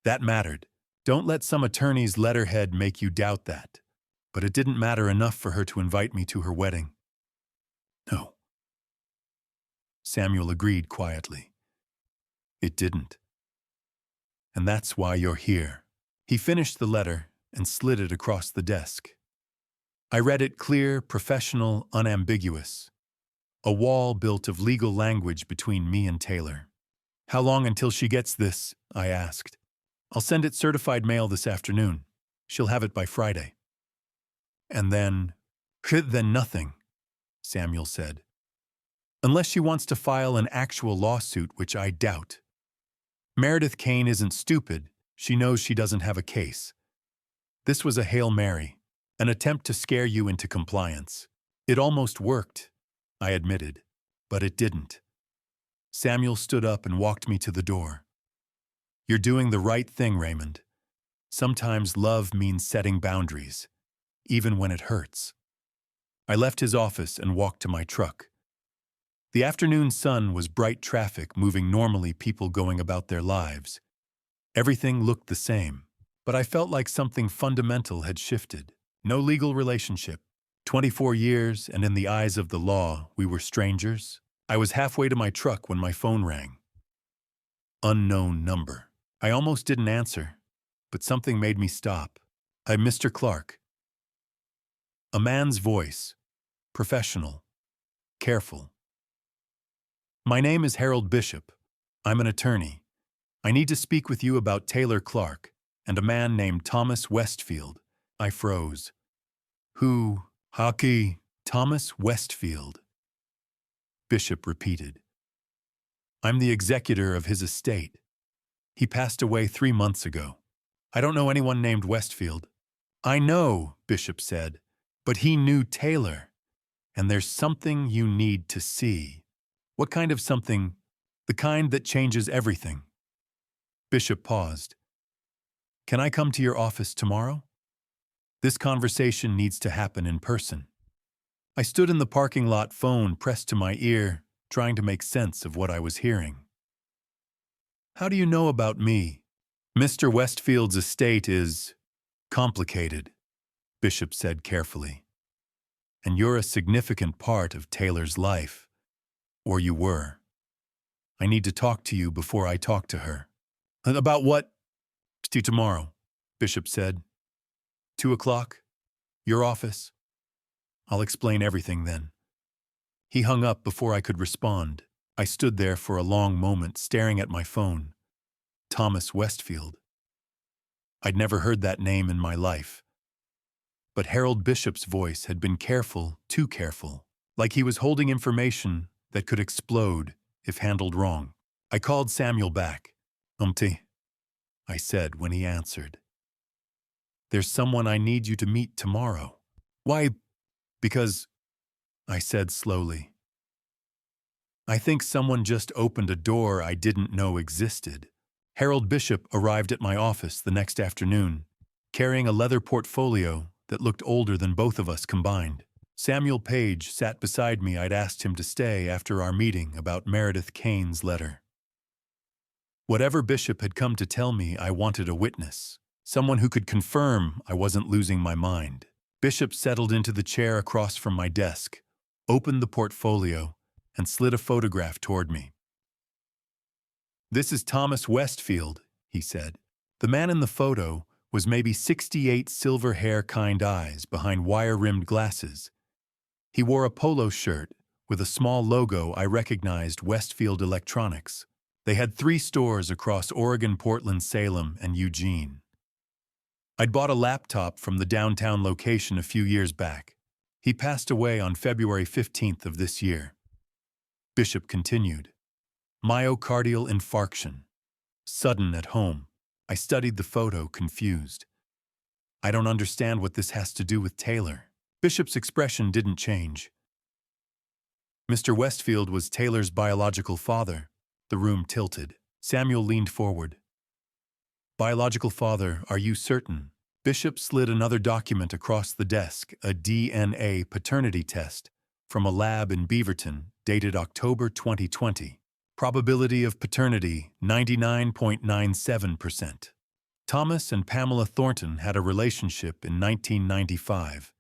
That mattered. Don't let some attorney's letterhead make you doubt that. But it didn't matter enough for her to invite me to her wedding. No. Samuel agreed quietly. It didn't. And that's why you're here. He finished the letter and slid it across the desk. I read it clear, professional, unambiguous. A wall built of legal language between me and Taylor. How long until she gets this? I asked. I'll send it certified mail this afternoon. She'll have it by Friday. And then nothing, Samuel said. Unless she wants to file an actual lawsuit, which I doubt. Meredith Kane isn't stupid. She knows she doesn't have a case. This was a Hail Mary, an attempt to scare you into compliance. It almost worked, I admitted, but it didn't. Samuel stood up and walked me to the door. You're doing the right thing, Raymond. Sometimes love means setting boundaries, even when it hurts. I left his office and walked to my truck. The afternoon sun was bright traffic moving normally, people going about their lives. Everything looked the same, but I felt like something fundamental had shifted. No legal relationship. 24 years, and in the eyes of the law, we were strangers. I was halfway to my truck when my phone rang. Unknown number. I almost didn't answer, but something made me stop. I'm Mr. Clark. A man's voice. Professional. Careful. My name is Harold Bishop. I'm an attorney. I need to speak with you about Taylor Clark and a man named Thomas Westfield. I froze. Who? Hockey. Thomas Westfield. Bishop repeated. I'm the executor of his estate. He passed away 3 months ago. I don't know anyone named Westfield. I know, Bishop said, but he knew Taylor. And there's something you need to see. What kind of something? The kind that changes everything. Bishop paused. Can I come to your office tomorrow? This conversation needs to happen in person. I stood in the parking lot, phone pressed to my ear, trying to make sense of what I was hearing. How do you know about me? Mr. Westfield's estate is complicated, Bishop said carefully. And you're a significant part of Taylor's life. Or you were. I need to talk to you before I talk to her. About what? To tomorrow, Bishop said. 2 o'clock? Your office? I'll explain everything then. He hung up before I could respond. I stood there for a long moment staring at my phone. Thomas Westfield. I'd never heard that name in my life. But Harold Bishop's voice had been careful, too careful, like he was holding information that could explode if handled wrong. I called Samuel back. I said when he answered. There's someone I need you to meet tomorrow. Why? Because, I said slowly. I think someone just opened a door I didn't know existed. Harold Bishop arrived at my office the next afternoon, carrying a leather portfolio that looked older than both of us combined. Samuel Page sat beside me. I'd asked him to stay after our meeting about Meredith Kane's letter. Whatever Bishop had come to tell me, I wanted a witness, someone who could confirm I wasn't losing my mind. Bishop settled into the chair across from my desk, opened the portfolio, and slid a photograph toward me. This is Thomas Westfield, he said. The man in the photo was maybe 68, silver hair, kind eyes behind wire-rimmed glasses. He wore a polo shirt, With a small logo, I recognized Westfield Electronics. They had 3 stores across Oregon, Portland, Salem, and Eugene. I'd bought a laptop from the downtown location a few years back. He passed away on February 15th of this year. Bishop continued. Myocardial infarction. Sudden at home. I studied the photo, confused. I don't understand what this has to do with Taylor. Bishop's expression didn't change. Mr. Westfield was Taylor's biological father. The room tilted. Samuel leaned forward. Biological father, are you certain? Bishop slid another document across the desk, a DNA paternity test from a lab in Beaverton, dated October 2020. Probability of paternity, 99.97%. Thomas and Pamela Thornton had a relationship in 1995.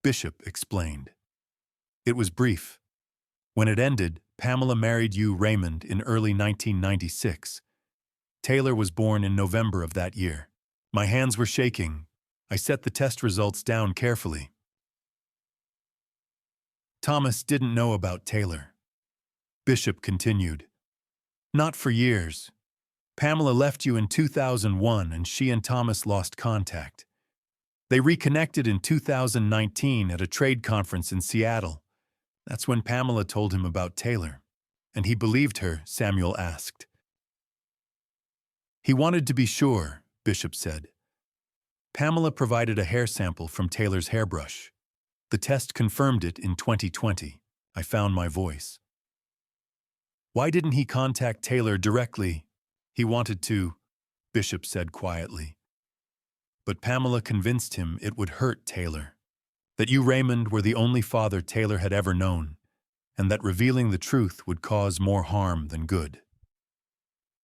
Bishop explained. It was brief. When it ended, Pamela married Hugh Raymond in early 1996. Taylor was born in November of that year. My hands were shaking. I set the test results down carefully. Thomas didn't know about Taylor. Bishop continued. Not for years. Pamela left you in 2001 and she and Thomas lost contact. They reconnected in 2019 at a trade conference in Seattle. That's when Pamela told him about Taylor. And he believed her, Samuel asked. He wanted to be sure, Bishop said. Pamela provided a hair sample from Taylor's hairbrush. The test confirmed it in 2020. I found my voice. Why didn't he contact Taylor directly? He wanted to, Bishop said quietly. But Pamela convinced him it would hurt Taylor. That you, Raymond, were the only father Taylor had ever known, and that revealing the truth would cause more harm than good.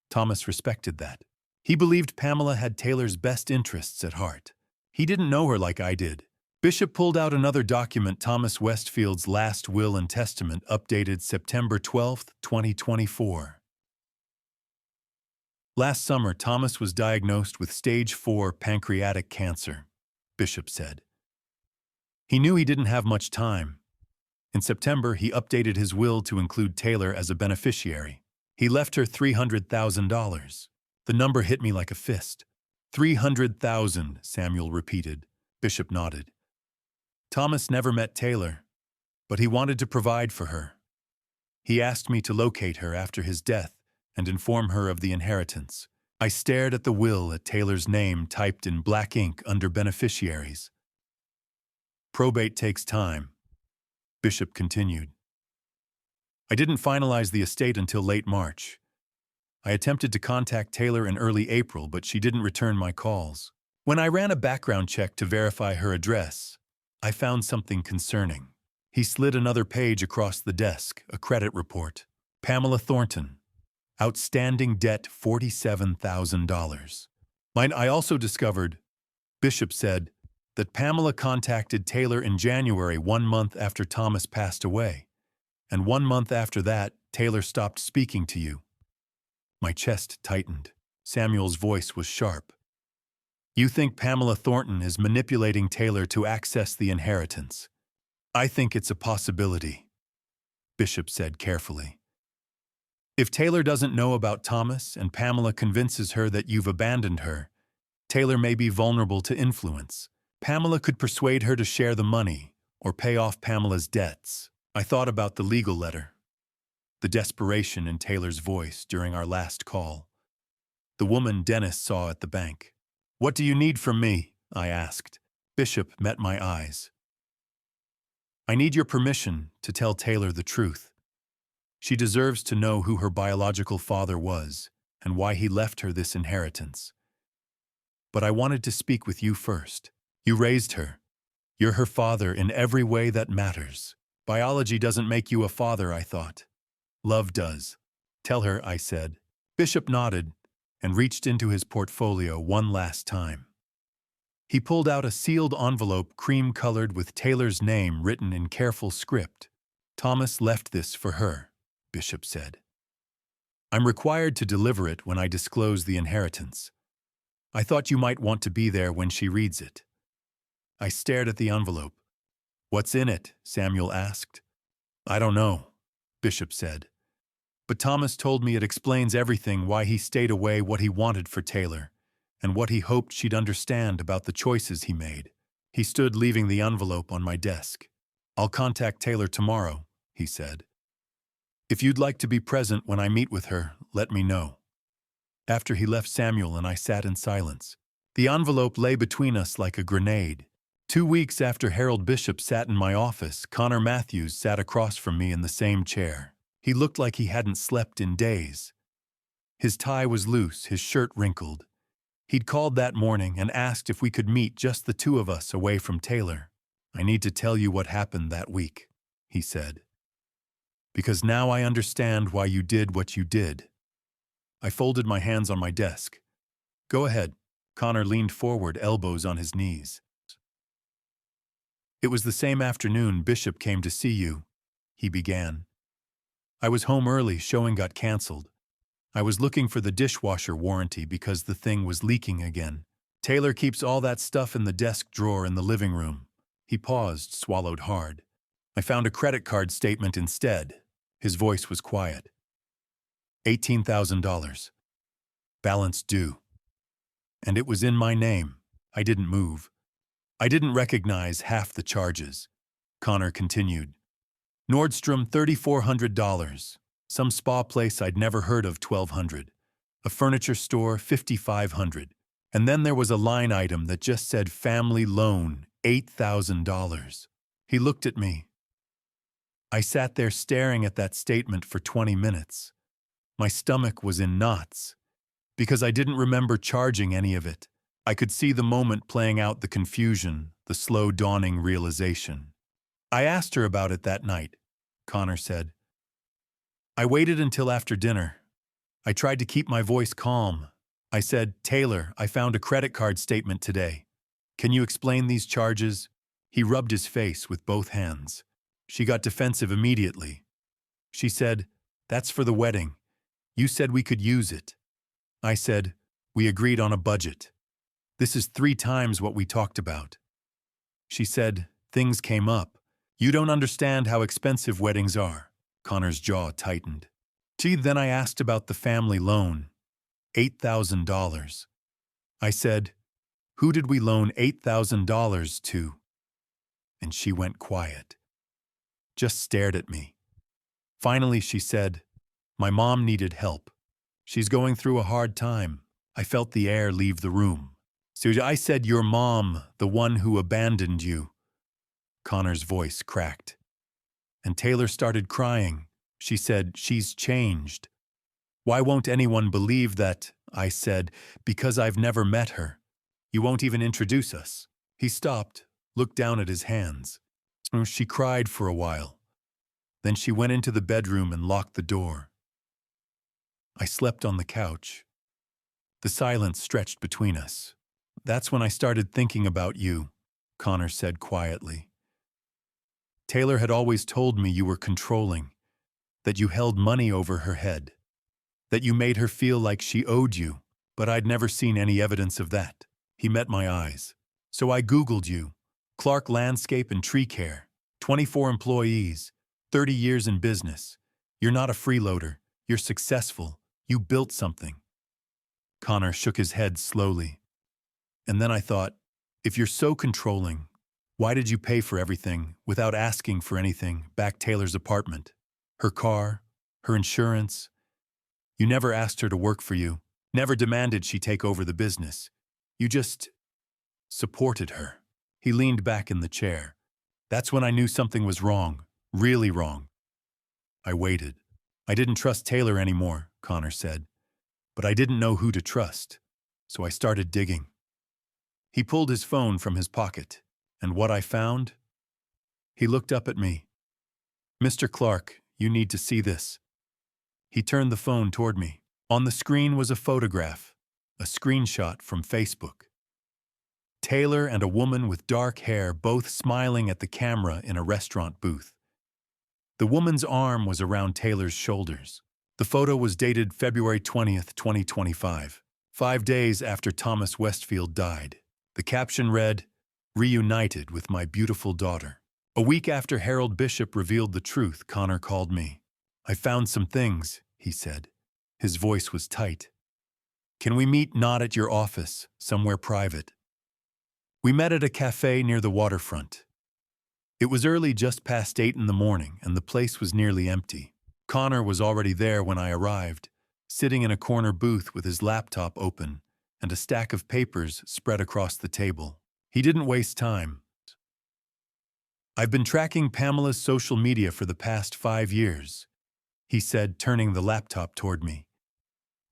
Thomas respected that. He believed Pamela had Taylor's best interests at heart. He didn't know her like I did. Bishop pulled out another document, Thomas Westfield's last will and testament, updated September 12, 2024. Last summer, Thomas was diagnosed with stage 4 pancreatic cancer, Bishop said. He knew he didn't have much time. In September, he updated his will to include Taylor as a beneficiary. He left her $300,000. The number hit me like a fist. 300,000, Samuel repeated. Bishop nodded. Thomas never met Taylor, but he wanted to provide for her. He asked me to locate her after his death and inform her of the inheritance. I stared at the will at Taylor's name typed in black ink under beneficiaries. Probate takes time, Bishop continued. I didn't finalize the estate until late March. I attempted to contact Taylor in early April, but she didn't return my calls. When I ran a background check to verify her address, I found something concerning. He slid another page across the desk, a credit report. Pamela Thornton. Outstanding debt $47,000. I also discovered, Bishop said, that Pamela contacted Taylor in January, 1 month after Thomas passed away. And 1 month after that, Taylor stopped speaking to you. My chest tightened. Samuel's voice was sharp. You think Pamela Thornton is manipulating Taylor to access the inheritance? I think it's a possibility, Bishop said carefully. If Taylor doesn't know about Thomas and Pamela convinces her that you've abandoned her, Taylor may be vulnerable to influence. Pamela could persuade her to share the money or pay off Pamela's debts. I thought about the legal letter, the desperation in Taylor's voice during our last call. The woman Dennis saw at the bank. What do you need from me? I asked. Bishop met my eyes. I need your permission to tell Taylor the truth. She deserves to know who her biological father was and why he left her this inheritance. But I wanted to speak with you first. You raised her. You're her father in every way that matters. Biology doesn't make you a father, I thought. Love does. Tell her, I said. Bishop nodded and reached into his portfolio one last time. He pulled out a sealed envelope cream-colored with Taylor's name written in careful script. Thomas left this for her, Bishop said. I'm required to deliver it when I disclose the inheritance. I thought you might want to be there when she reads it. I stared at the envelope. What's in it? Samuel asked. I don't know, Bishop said. But Thomas told me it explains everything, why he stayed away, what he wanted for Taylor, and what he hoped she'd understand about the choices he made. He stood leaving the envelope on my desk. I'll contact Taylor tomorrow, he said. If you'd like to be present when I meet with her, let me know. After he left, Samuel and I sat in silence. The envelope lay between us like a grenade. 2 weeks after Harold Bishop sat in my office, Connor Matthews sat across from me in the same chair. He looked like he hadn't slept in days. His tie was loose, his shirt wrinkled. He'd called that morning and asked if we could meet, just the two of us, away from Taylor. I need to tell you what happened that week, he said. Because now I understand why you did what you did. I folded my hands on my desk. Go ahead. Connor leaned forward, elbows on his knees. It was the same afternoon Bishop came to see you, he began. I was home early, showing got canceled. I was looking for the dishwasher warranty because the thing was leaking again. Taylor keeps all that stuff in the desk drawer in the living room. He paused, swallowed hard. I found a credit card statement instead. His voice was quiet. $18,000. Balance due. And it was in my name. I didn't move. I didn't recognize half the charges. Connor continued. Nordstrom, $3,400. Some spa place I'd never heard of, $1,200. A furniture store, $5,500. And then there was a line item that just said family loan, $8,000. He looked at me. I sat there staring at that statement for 20 minutes. My stomach was in knots, because I didn't remember charging any of it. I could see the moment playing out, the confusion, the slow dawning realization. I asked her about it that night, Connor said. I waited until after dinner. I tried to keep my voice calm. I said, Taylor, I found a credit card statement today. Can you explain these charges? He rubbed his face with both hands. She got defensive immediately. She said, that's for the wedding. You said we could use it. I said, we agreed on a budget. This is 3 times what we talked about. She said, things came up. You don't understand how expensive weddings are. Connor's jaw tightened. Gee, then I asked about the family loan. $8,000. I said, who did we loan $8,000 to? And she went quiet. Just stared at me. Finally, she said, my mom needed help. She's going through a hard time. I felt the air leave the room. So I said, your mom, the one who abandoned you. Connor's voice cracked. And Taylor started crying. She said, she's changed. Why won't anyone believe that? I said, because I've never met her. You won't even introduce us. He stopped, looked down at his hands. She cried for a while. Then she went into the bedroom and locked the door. I slept on the couch. The silence stretched between us. That's when I started thinking about you, Connor said quietly. Taylor had always told me you were controlling, that you held money over her head, that you made her feel like she owed you, but I'd never seen any evidence of that. He met my eyes. So I Googled you. Clark Landscape and Tree Care, 24 employees, 30 years in business. You're not a freeloader. You're successful. You built something. Connor shook his head slowly. And then I thought, if you're so controlling, why did you pay for everything without asking for anything back? Taylor's apartment, her car, her insurance. You never asked her to work for you, never demanded she take over the business. You just supported her. He leaned back in the chair. That's when I knew something was wrong, really wrong. I waited. I didn't trust Taylor anymore, Connor said. But I didn't know who to trust, so I started digging. He pulled his phone from his pocket, and what I found? He looked up at me. Mr. Clark, you need to see this. He turned the phone toward me. On the screen was a photograph, a screenshot from Facebook. Taylor and a woman with dark hair both smiling at the camera in a restaurant booth. The woman's arm was around Taylor's shoulders. The photo was dated February 20th, 2025, 5 days after Thomas Westfield died. The caption read, "Reunited with my beautiful daughter." A week after Harold Bishop revealed the truth, Connor called me. "I found some things," he said. His voice was tight. "Can we meet not at your office, somewhere private?" We met at a cafe near the waterfront. It was early, just past 8 in the morning, and the place was nearly empty. Connor was already there when I arrived, sitting in a corner booth with his laptop open and a stack of papers spread across the table. He didn't waste time. "I've been tracking Pamela's social media for the past 5 years," he said, turning the laptop toward me.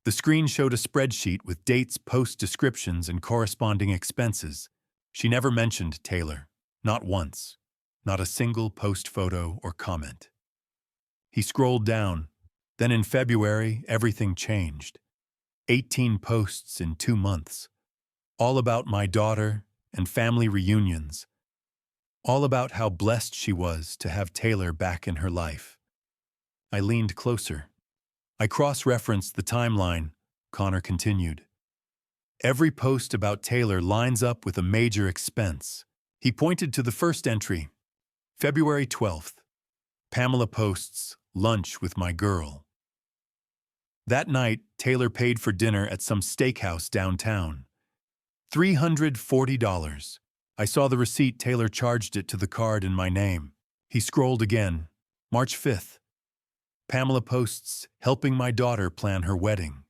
The screen showed a spreadsheet with dates, post descriptions, and corresponding expenses. She never mentioned Taylor. Not once. Not a single post photo or comment. He scrolled down. Then in February, everything changed. 18 posts in 2 months. All about my daughter and family reunions. All about how blessed she was to have Taylor back in her life. I leaned closer. I cross-referenced the timeline, Connor continued. Every post about Taylor lines up with a major expense. He pointed to the first entry, February 12th. Pamela posts, "Lunch with my girl." That night, Taylor paid for dinner at some steakhouse downtown. $340. I saw the receipt. Taylor charged it to the card in my name. He scrolled again. March 5th. Pamela posts, "Helping my daughter plan her wedding."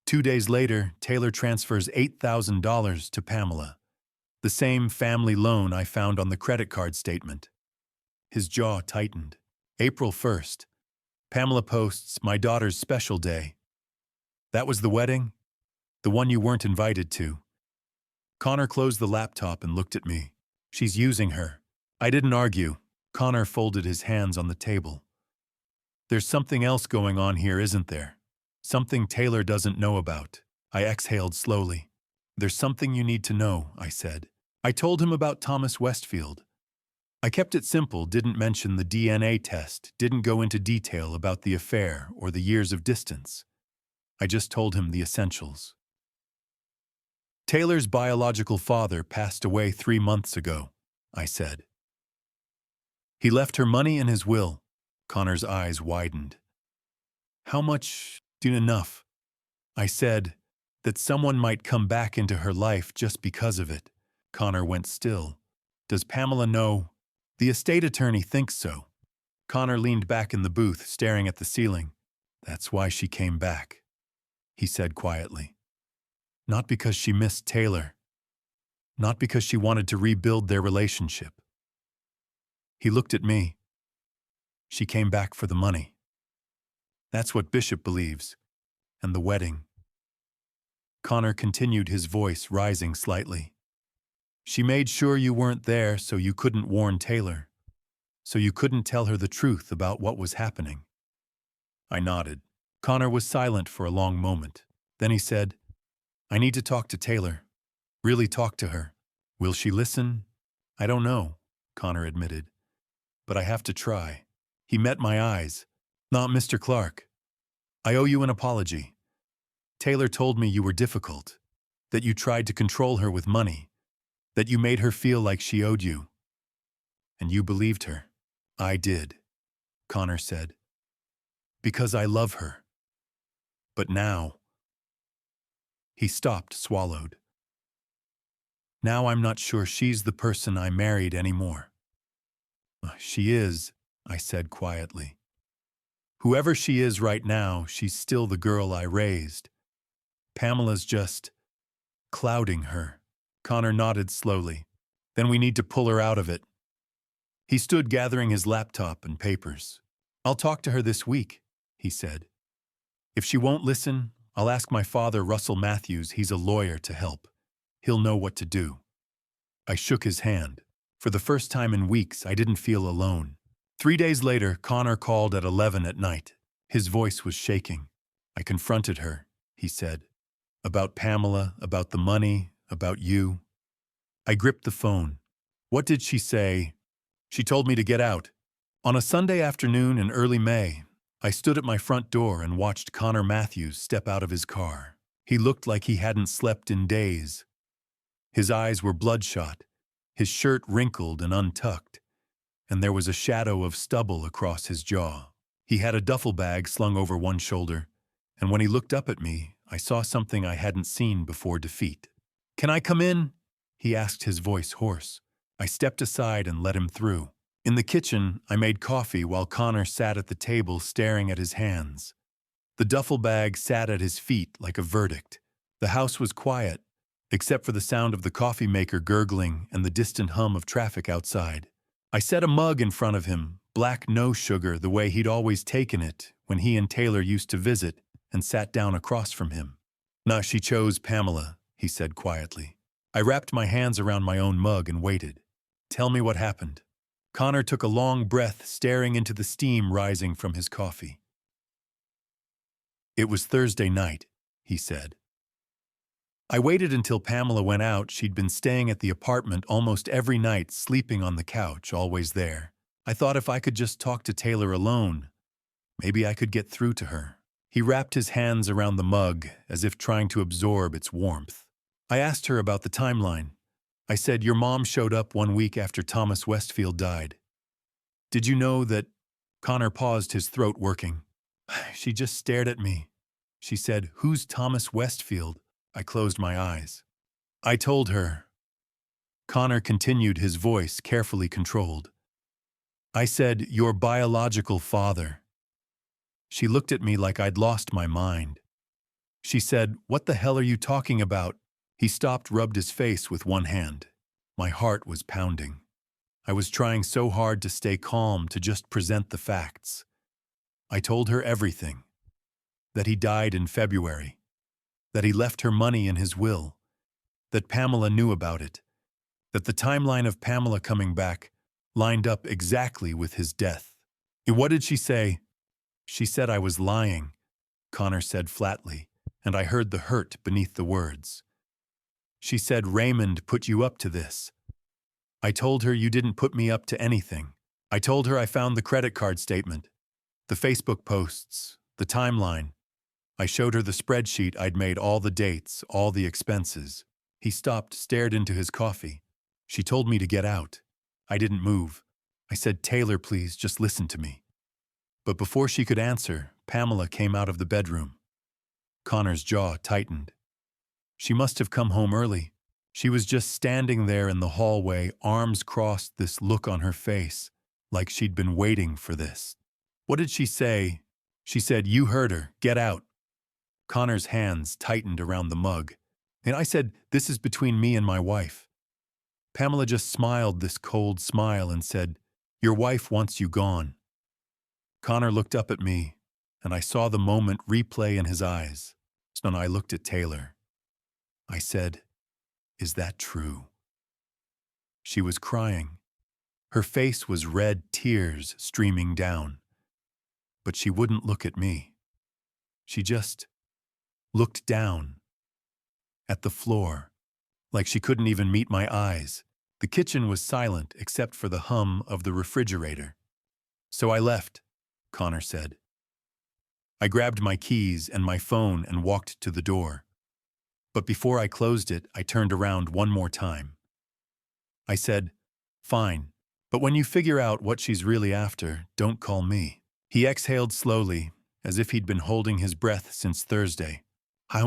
2 days later, Taylor transfers $8,000 to Pamela. The same family loan I found on the credit card statement. His jaw tightened. April 1st. Pamela posts, "My daughter's special day." "That was the wedding? The one you weren't invited to?" Connor closed the laptop and looked at me. "She's using her." I didn't argue. Connor folded his hands on the table. "There's something else going on here, isn't there? Something Taylor doesn't know about." I exhaled slowly. "There's something you need to know," I said. I told him about Thomas Westfield. I kept it simple, didn't mention the DNA test, didn't go into detail about the affair or the years of distance. I just told him the essentials. "Taylor's biological father passed away 3 months ago," I said. "He left her money in his will." Connor's eyes widened. "How much? Enough." I said, "that someone might come back into her life just because of it." Connor went still. "Does Pamela know?" "The estate attorney thinks so." Connor leaned back in the booth, staring at the ceiling. "That's why she came back," he said quietly. "Not because she missed Taylor. Not because she wanted to rebuild their relationship." He looked at me. "She came back for the money. That's what Bishop believes. And the wedding." Connor continued, his voice rising slightly. "She made sure you weren't there so you couldn't warn Taylor. So you couldn't tell her the truth about what was happening." I nodded. Connor was silent for a long moment. Then he said, "I need to talk to Taylor. Really talk to her." "Will she listen?" "I don't know," Connor admitted. "But I have to try." He met my eyes. "Not Mr. Clark. I owe you an apology. Taylor told me you were difficult, that you tried to control her with money, that you made her feel like she owed you. And you believed her." "I did," Connor said. "Because I love her. But now—" He stopped, swallowed. "Now I'm not sure she's the person I married anymore." "She is," I said quietly. "Whoever she is right now, she's still the girl I raised. Pamela's just clouding her." Connor nodded slowly. "Then we need to pull her out of it." He stood gathering his laptop and papers. "I'll talk to her this week," he said. "If she won't listen, I'll ask my father, Russell Matthews. He's a lawyer, to help. He'll know what to do." I shook his hand. For the first time in weeks, I didn't feel alone. 3 days later, Connor called at 11 at night. His voice was shaking. "I confronted her," he said. "About Pamela, about the money, about you." I gripped the phone. "What did she say?" "She told me to get out." On a Sunday afternoon in early May, I stood at my front door and watched Connor Matthews step out of his car. He looked like he hadn't slept in days. His eyes were bloodshot, his shirt wrinkled and untucked, and there was a shadow of stubble across his jaw. He had a duffel bag slung over one shoulder, and when he looked up at me, I saw something I hadn't seen before defeat. "Can I come in?" he asked, his voice hoarse. I stepped aside and let him through. In the kitchen, I made coffee while Connor sat at the table staring at his hands. The duffel bag sat at his feet like a verdict. The house was quiet, except for the sound of the coffee maker gurgling and the distant hum of traffic outside. I set a mug in front of him, black no sugar the way he'd always taken it when he and Taylor used to visit, and sat down across from him. "Nah, she chose Pamela," he said quietly. I wrapped my hands around my own mug and waited. "Tell me what happened." Connor took a long breath, staring into the steam rising from his coffee. "It was Thursday night," he said. "I waited until Pamela went out. She'd been staying at the apartment almost every night, sleeping on the couch, always there. I thought if I could just talk to Taylor alone, maybe I could get through to her." He wrapped his hands around the mug, as if trying to absorb its warmth. I asked her about the timeline. I said, "Your mom showed up 1 week after Thomas Westfield died. Did you know that—" Connor paused, his throat working. "She just stared at me. She said, 'Who's Thomas Westfield?'" I closed my eyes. "I told her." Connor continued, his voice carefully controlled. "I said, 'Your biological father.' She looked at me like I'd lost my mind. She said, 'What the hell are you talking about?'" He stopped, rubbed his face with one hand. My heart was pounding. I was trying so hard to stay calm, to just present the facts. I told her everything. That he died in February. That he left her money in his will. That Pamela knew about it. That the timeline of Pamela coming back lined up exactly with his death. "And what did she say?" "She said I was lying," Connor said flatly, and I heard the hurt beneath the words. "She said Raymond put you up to this." I told her, "You didn't put me up to anything." I told her I found the credit card statement, the Facebook posts, the timeline. I showed her the spreadsheet I'd made, all the dates, all the expenses. He stopped, stared into his coffee. "She told me to get out." I didn't move. I said, "Taylor, please, just listen to me." But before she could answer, Pamela came out of the bedroom. Connor's jaw tightened. She must have come home early. She was just standing there in the hallway, arms crossed, this look on her face, like she'd been waiting for this. "What did she say?" "She said, 'You heard her, get out.'" Connor's hands tightened around the mug. And I said, "This is between me and my wife." Pamela just smiled, this cold smile, and said, "Your wife wants you gone." Connor looked up at me, and I saw the moment replay in his eyes. Then I looked at Taylor. I said, "Is that true?" She was crying. Her face was red, tears streaming down. But she wouldn't look at me. She just looked down at the floor, like she couldn't even meet my eyes. The kitchen was silent except for the hum of the refrigerator. "So I left," Connor said. I grabbed my keys and my phone and walked to the door. But before I closed it, I turned around one more time. I said, "Fine, but when you figure out what she's really after, don't call me." He exhaled slowly, as if he'd been holding his breath since Thursday.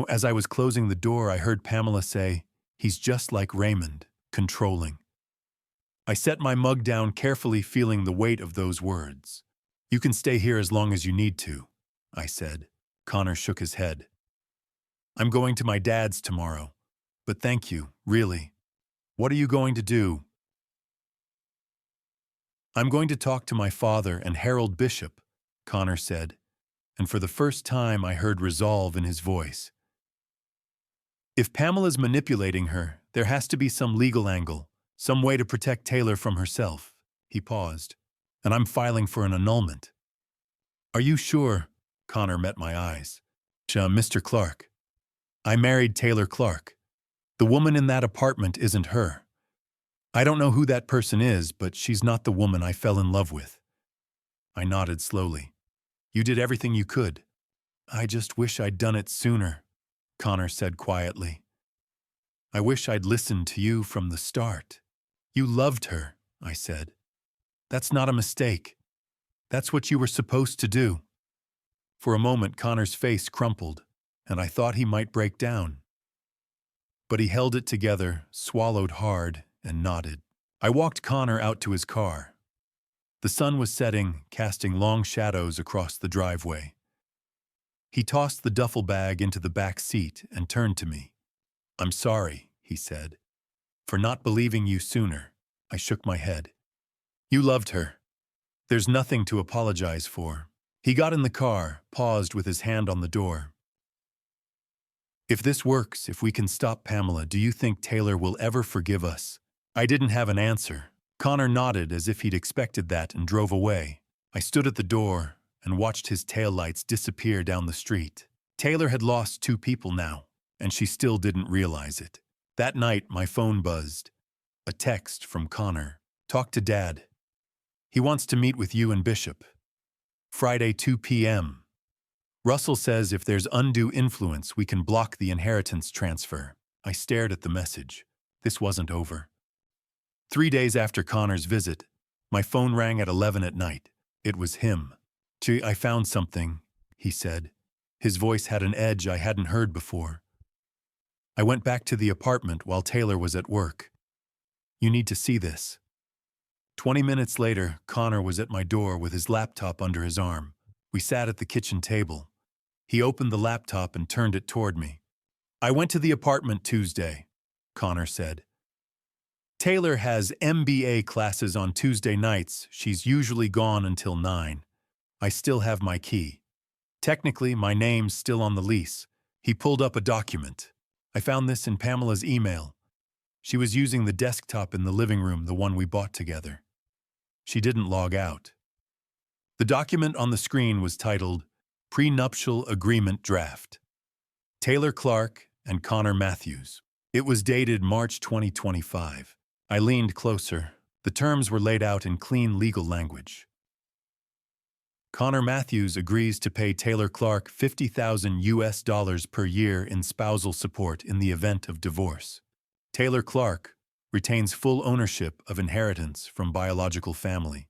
As I was closing the door, I heard Pamela say, "He's just like Raymond, controlling." I set my mug down, carefully feeling the weight of those words. "You can stay here as long as you need to," I said. Connor shook his head. "I'm going to my dad's tomorrow. But thank you, really." "What are you going to do?" "I'm going to talk to my father and Harold Bishop," Connor said, and for the first time I heard resolve in his voice. "If Pamela's manipulating her, there has to be some legal angle, some way to protect Taylor from herself." He paused. "And I'm filing for an annulment." "Are you sure?" Connor met my eyes. "Mr. Clark. I married Taylor Clark. The woman in that apartment isn't her. I don't know who that person is, but she's not the woman I fell in love with." I nodded slowly. "You did everything you could." "I just wish I'd done it sooner," Connor said quietly. "I wish I'd listened to you from the start." "You loved her," I said. "That's not a mistake." That's what you were supposed to do." For a moment, Connor's face crumpled, and I thought he might break down. But he held it together, swallowed hard, and nodded. I walked Connor out to his car. The sun was setting, casting long shadows across the driveway. He tossed the duffel bag into the back seat and turned to me. "I'm sorry," he said, "for not believing you sooner." I shook my head. "You loved her. There's nothing to apologize for." He got in the car, paused with his hand on the door. "If this works, if we can stop Pamela, do you think Taylor will ever forgive us?" I didn't have an answer. Connor nodded as if he'd expected that and drove away. I stood at the door and watched his taillights disappear down the street. Taylor had lost 2 people now, and she still didn't realize it. That night, my phone buzzed. A text from Connor. "Talk to Dad. He wants to meet with you and Bishop. Friday, 2 p.m. Russell says if there's undue influence, we can block the inheritance transfer." I stared at the message. This wasn't over. 3 days after Connor's visit, my phone rang at 11 at night. It was him. "Gee, I found something," he said. His voice had an edge I hadn't heard before. "I went back to the apartment while Taylor was at work. You need to see this." 20 minutes later, Connor was at my door with his laptop under his arm. We sat at the kitchen table. He opened the laptop and turned it toward me. "I went to the apartment Tuesday," Connor said. "Taylor has MBA classes on Tuesday nights. She's usually gone until 9. I still have my key. Technically, my name's still on the lease." He pulled up a document. "I found this in Pamela's email. She was using the desktop in the living room, the one we bought together. She didn't log out." The document on the screen was titled Prenuptial Agreement Draft. Taylor Clark and Connor Matthews. It was dated March 2025. I leaned closer. The terms were laid out in clean legal language. Connor Matthews agrees to pay Taylor Clark $50,000 per year in spousal support in the event of divorce. Taylor Clark retains full ownership of inheritance from biological family.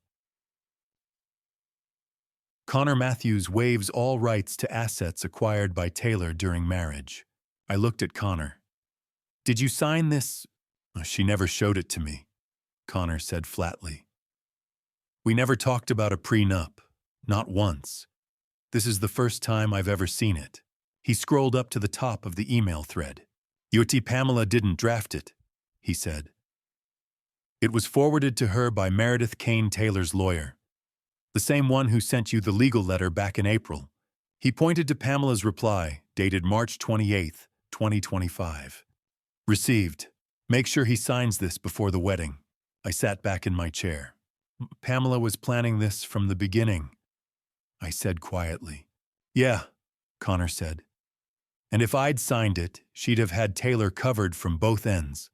Connor Matthews waives all rights to assets acquired by Taylor during marriage. I looked at Connor. "Did you sign this?" "She never showed it to me," Connor said flatly. "We never talked about a prenup. Not once. This is the first time I've ever seen it." He scrolled up to the top of the email thread. "Your Pamela didn't draft it," he said. "It was forwarded to her by Meredith Kane Taylor's lawyer, the same one who sent you the legal letter back in April." He pointed to Pamela's reply, dated March 28, 2025. "Received. Make sure he signs this before the wedding." I sat back in my chair. "Pamela was planning this from the beginning," I said quietly. "Yeah," Connor said. "And if I'd signed it, she'd have had Taylor covered from both ends.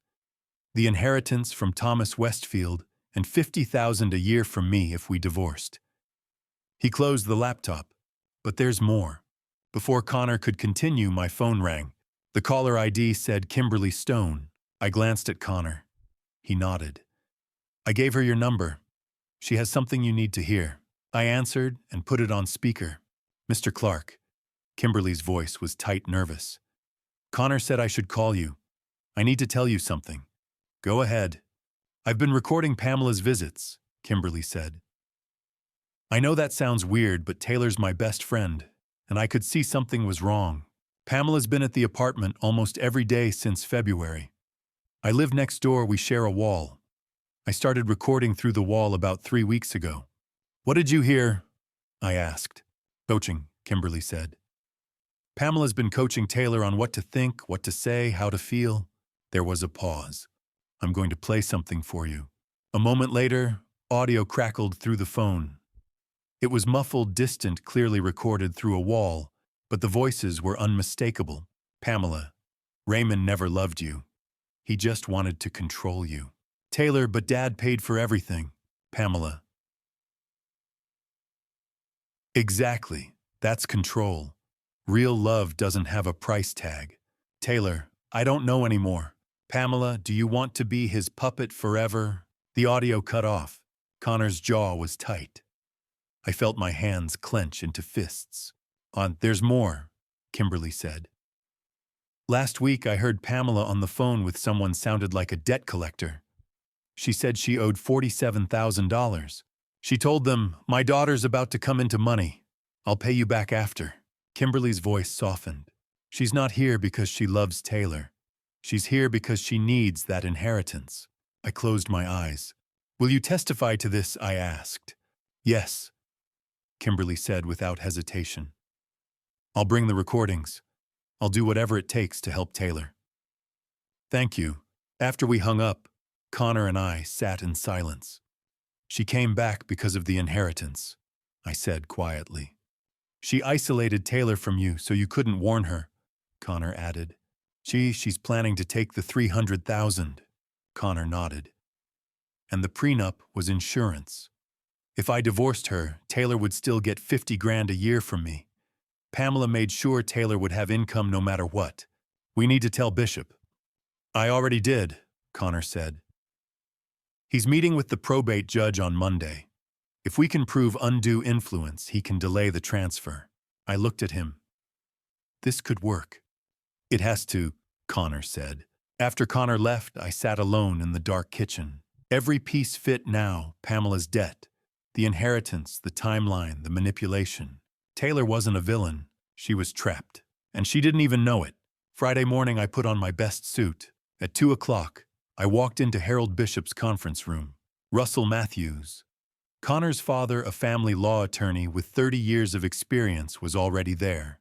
The inheritance from Thomas Westfield and $50,000 a year from me if we divorced." He closed the laptop. But there's more. Before Connor could continue, my phone rang. The caller ID said Kimberly Stone. I glanced at Connor. He nodded. "I gave her your number. She has something you need to hear." I answered and put it on speaker. "Mr. Clark." Kimberly's voice was tight, nervous. "Connor said I should call you. I need to tell you something." "Go ahead." "I've been recording Pamela's visits," Kimberly said. "I know that sounds weird, but Taylor's my best friend, and I could see something was wrong. Pamela's been at the apartment almost every day since February. I live next door, we share a wall. I started recording through the wall about 3 weeks ago." "What did you hear?" I asked. "Coaching," Kimberly said. "Pamela's been coaching Taylor on what to think, what to say, how to feel." There was a pause. "I'm going to play something for you." A moment later, audio crackled through the phone. It was muffled, distant, clearly recorded through a wall, but the voices were unmistakable. "Pamela, Raymond never loved you. He just wanted to control you. Taylor, but Dad paid for everything. Pamela." Exactly. That's control. Real love doesn't have a price tag. "Taylor, I don't know anymore. Pamela, do you want to be his puppet forever?" The audio cut off. Connor's jaw was tight. I felt my hands clench into fists. There's more, Kimberly said. Last week I heard Pamela on the phone with someone sounded like a debt collector. She said she owed $47,000. She told them, "My daughter's about to come into money. I'll pay you back after." Kimberly's voice softened. She's not here because she loves Taylor. She's here because she needs that inheritance. I closed my eyes. "Will you testify to this?" I asked. "Yes," Kimberly said without hesitation. "I'll bring the recordings. I'll do whatever it takes to help Taylor." "Thank you." After we hung up, Connor and I sat in silence. "She came back because of the inheritance," I said quietly. "She isolated Taylor from you so you couldn't warn her," Connor added. She's planning to take the $300,000, Connor nodded. "And the prenup was insurance. If I divorced her, Taylor would still get $50,000 a year from me. Pamela made sure Taylor would have income no matter what. We need to tell Bishop." "I already did," Connor said. "He's meeting with the probate judge on Monday. If we can prove undue influence, he can delay the transfer." I looked at him. "This could work." "It has to," Connor said. After Connor left, I sat alone in the dark kitchen. Every piece fit now: Pamela's debt, the inheritance, the timeline, the manipulation. Taylor wasn't a villain. She was trapped. And she didn't even know it. Friday morning, I put on my best suit. At 2 o'clock, I walked into Harold Bishop's conference room. Russell Matthews, Connor's father, a family law attorney with 30 years of experience, was already there.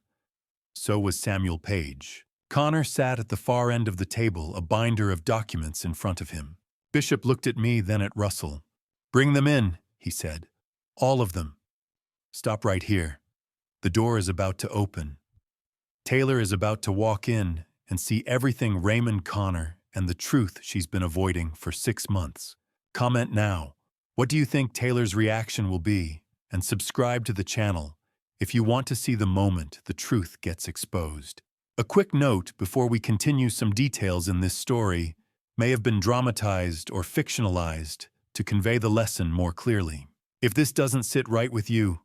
So was Samuel Page. Connor sat at the far end of the table, a binder of documents in front of him. Bishop looked at me, then at Russell. "Bring them in," he said. "All of them. Stop right here. The door is about to open. Taylor is about to walk in and see everything Raymond Connor and the truth she's been avoiding for 6 months. Comment now. What do you think Taylor's reaction will be? And subscribe to the channel if you want to see the moment the truth gets exposed." A quick note before we continue: some details in this story may have been dramatized or fictionalized to convey the lesson more clearly. If this doesn't sit right with you,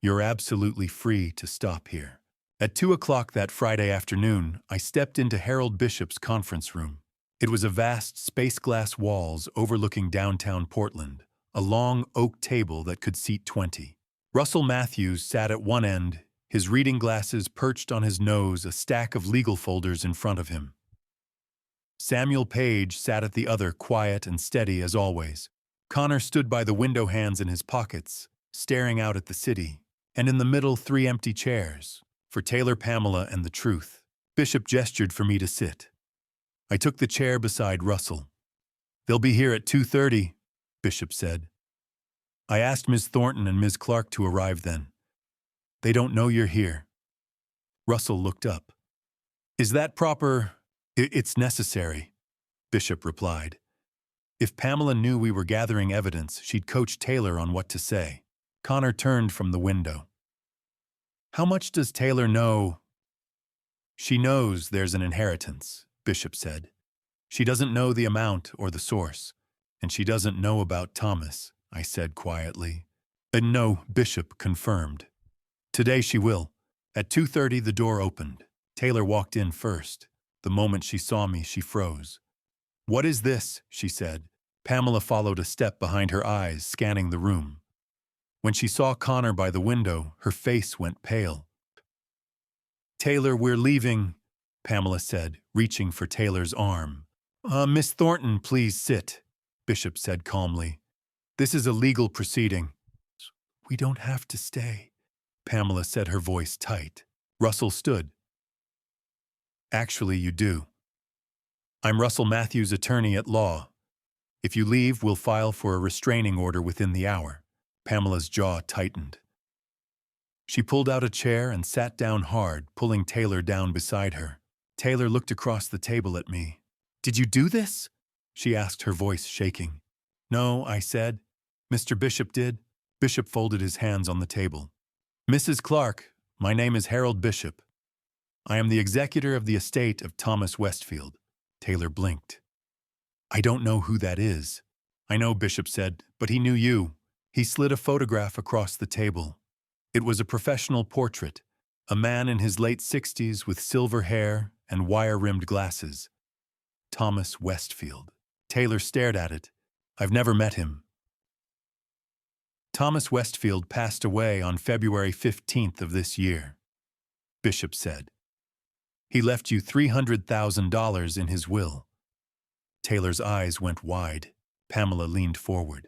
you're absolutely free to stop here. At 2 o'clock that Friday afternoon, I stepped into Harold Bishop's conference room. It was a vast space glass walls overlooking downtown Portland, a long oak table that could seat 20. Russell Matthews sat at one end, his reading glasses perched on his nose, a stack of legal folders in front of him. Samuel Page sat at the other, quiet and steady as always. Connor stood by the window, hands in his pockets, staring out at the city. And in the middle, 3 empty chairs, for Taylor, Pamela, and the truth. Bishop gestured for me to sit. I took the chair beside Russell. "They'll be here at 2:30, Bishop said. "I asked Ms. Thornton and Ms. Clark to arrive then." "They don't know you're here." Russell looked up. "Is that proper?" It's necessary," Bishop replied. If Pamela knew we were gathering evidence, she'd coach Taylor on what to say. Connor turned from the window. "How much does Taylor know?" "She knows there's an inheritance," Bishop said. "She doesn't know the amount or the source. And she doesn't know about Thomas," I said quietly. "No," Bishop confirmed. "Today she will." At 2:30, the door opened. Taylor walked in first. The moment she saw me, she froze. "What is this?" she said. Pamela followed a step behind her, eyes scanning the room. When she saw Connor by the window, her face went pale. "Taylor, we're leaving," Pamela said, reaching for Taylor's arm. "Miss Thornton, please sit," Bishop said calmly. "This is a legal proceeding." "We don't have to stay," Pamela said, her voice tight. Russell stood. "Actually, you do. I'm Russell Matthews, attorney at law. If you leave, we'll file for a restraining order within the hour." Pamela's jaw tightened. She pulled out a chair and sat down hard, pulling Taylor down beside her. Taylor looked across the table at me. "Did you do this?" she asked, her voice shaking. "No," I said. "Mr. Bishop did." Bishop folded his hands on the table. "Mrs. Clark, my name is Harold Bishop. I am the executor of the estate of Thomas Westfield." Taylor blinked. "I don't know who that is." "I know," Bishop said, "but he knew you. He slid a photograph across the table. It was a professional portrait, a man in his late 60s with silver hair and wire-rimmed glasses. Thomas Westfield. Taylor stared at it. I've never met him. Thomas Westfield passed away on February 15th of this year, Bishop said. He left you $300,000 in his will. Taylor's eyes went wide. Pamela leaned forward.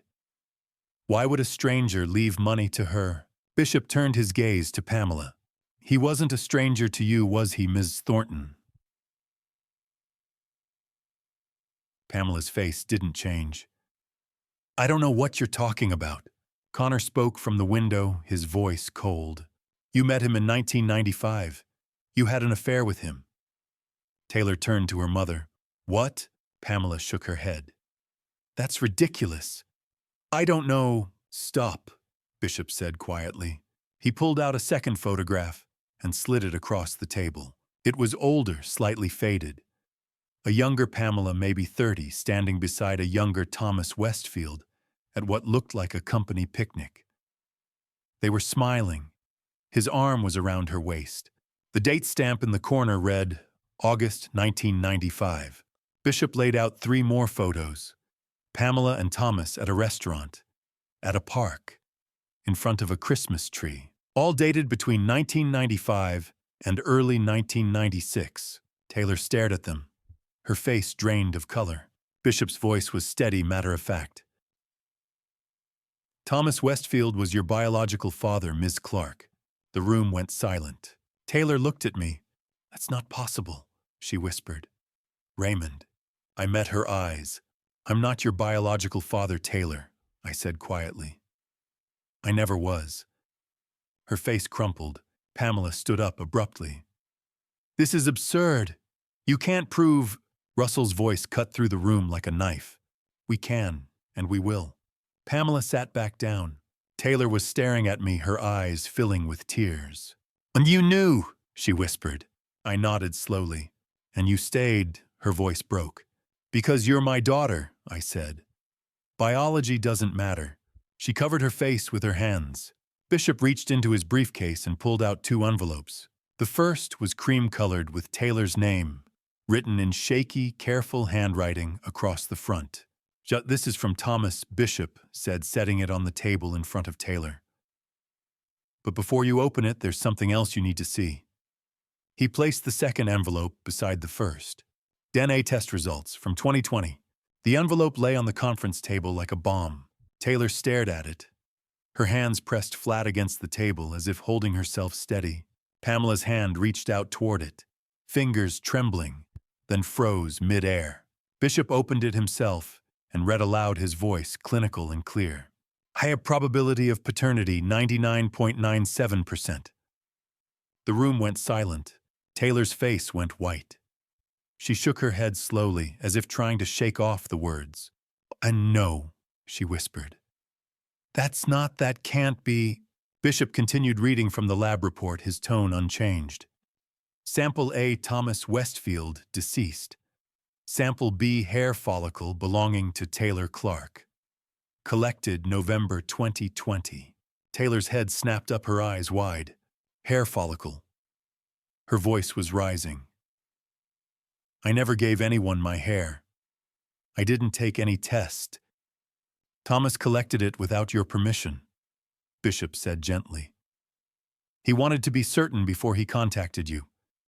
Why would a stranger leave money to her? Bishop turned his gaze to Pamela. He wasn't a stranger to you, was he, Ms. Thornton? Pamela's face didn't change. I don't know what you're talking about. Connor spoke from the window, his voice cold. You met him in 1995. You had an affair with him. Taylor turned to her mother. What? Pamela shook her head. That's ridiculous. I don't know. Stop, Bishop said quietly. He pulled out a second photograph and slid it across the table. It was older, slightly faded. A younger Pamela, maybe 30, standing beside a younger Thomas Westfield at what looked like a company picnic. They were smiling. His arm was around her waist. The date stamp in the corner read, August 1995. Bishop laid out 3 more photos. Pamela and Thomas at a restaurant, at a park, in front of a Christmas tree, all dated between 1995 and early 1996. Taylor stared at them, her face drained of color. Bishop's voice was steady, matter-of-fact. Thomas Westfield was your biological father, Ms. Clark. The room went silent. Taylor looked at me. That's not possible, she whispered. Raymond. I met her eyes. I'm not your biological father, Taylor, I said quietly. I never was. Her face crumpled. Pamela stood up abruptly. This is absurd. You can't prove... Russell's voice cut through the room like a knife. We can, and we will. Pamela sat back down. Taylor was staring at me, her eyes filling with tears. And you knew, she whispered. I nodded slowly. And you stayed, her voice broke. Because you're my daughter, I said. Biology doesn't matter. She covered her face with her hands. Bishop reached into his briefcase and pulled out 2 envelopes. The first was cream-colored with Taylor's name, written in shaky, careful handwriting across the front. This is from Thomas, Bishop said, setting it on the table in front of Taylor. But before you open it, there's something else you need to see. He placed the second envelope beside the first. DNA test results from 2020. The envelope lay on the conference table like a bomb. Taylor stared at it, her hands pressed flat against the table as if holding herself steady. Pamela's hand reached out toward it, fingers trembling, then froze mid-air. Bishop opened it himself and read aloud, his voice clinical and clear. High probability of paternity, 99.97%. The room went silent. Taylor's face went white. She shook her head slowly, as if trying to shake off the words. And no, she whispered. That can't be. Bishop continued reading from the lab report, his tone unchanged. Sample A, Thomas Westfield, deceased. Sample B, hair follicle belonging to Taylor Clark. Collected November 2020. Taylor's head snapped up, her eyes wide. Hair follicle. Her voice was rising. I never gave anyone my hair. I didn't take any test. Thomas collected it without your permission, Bishop said gently. He wanted to be certain before he contacted you.